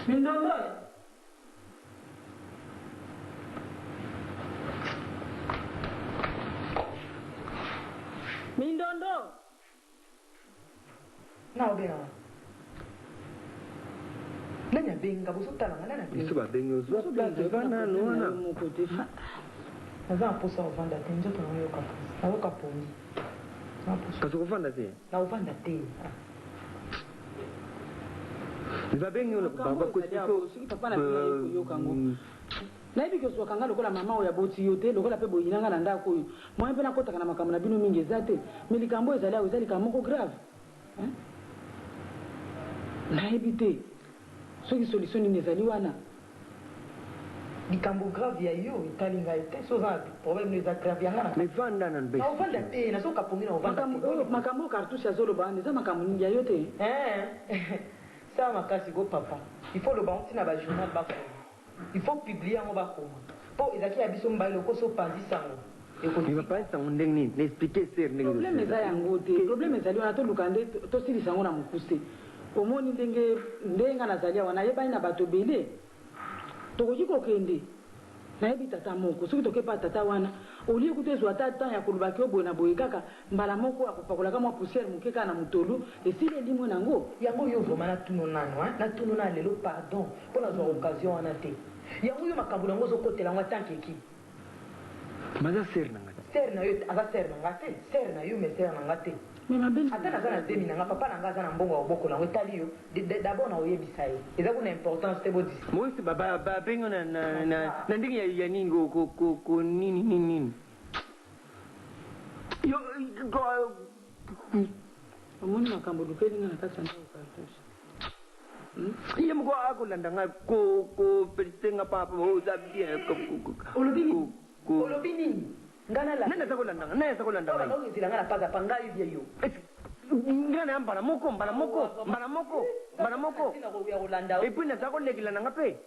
Mindondo. Mindondo. Na obena. Nanya benga busutala ngana na. Isso ba benga zo bana nona mon côté. Naza posa ovanda te njoto na yoka. Na yoka poni. Kaso kufanda te. Na ovanda te. Iba benga yo baba ko siki papa na yo yoka ngo. Na hivi ke so kanga lokola mama oya boti yote lokola pe boyinanga na ndako yo. Moi pe na kota kana makambo na bino mingi ezate. Mais likambo ezali awo ezali kamoko grave. Hein? Na hivi te. Soki solution ni ezali wana. Likambo grave ya yo italinga ete so za problème les grave ya ngana. Mais vanda na be. Na ovanda te na so kapongi na ovanda. Makambo cartouche azolo ba ndeza makambo ningi ya yote. Ça makasi go papa. Il faut le banti na ba journal ba. Il faut publier en ba koma. Po ezaki ya biso mbailo ko so panzi sango. Il va pas être en ndenge ni expliquer ser ndenge. Problème eza yango te. Problème ezali wana to lukande to silisa ngo na mukuse. Omoni ndenge ndenga nazalia wana yeba ina bato bele. Tokoki kokende. Na yebi tata moko. Soki tokepa tata wana. Olie kutezwa tata ya kulubaki obo na boye kaka mbala moko akopakola kama poussière mukeka na mutolu esile limo nango. Yango yo vraiment na tuno nano na tuno na lelo pardon pour la occasion wana te. Yango yo makambo nango zo kotela ngwa tankeki. Maza ser nanga. Ser na yo aga ser nanga te. Ser na yo mais ser nanga te. Mais ma belle ata naza na demi nanga papa nanga aza na mbongo ya boko nango etali yo d'abord na oyebisa ye eza kuna importance te bodisi moi c'est baba bengo na ndenge ya nini ko nini yo omoni makambo lukeli nga na kati ya ndako cartouche. Iye mko akolanda nga ko pesenga papa oza bien olobi nini ngana la nenda zakolanda nga nga ngizila nga na paza pa nga yibye yo ngana mbala moko et puis na zakolekela nanga pe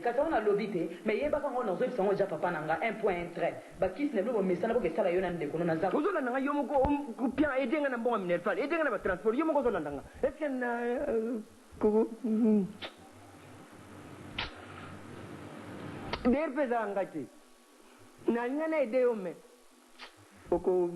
kati ona lobi te mais yebaka ngo nazobisa ngo ja papa nanga 1.3 bakisi na bilo bomesana bokesala yo na ndeko no naza ozolanda nga yo moko bien edenga na mbongo minerval edenga na batransport yo moko ozolanda nga est-ce que na derpeza ngati na ngana ide yo me oko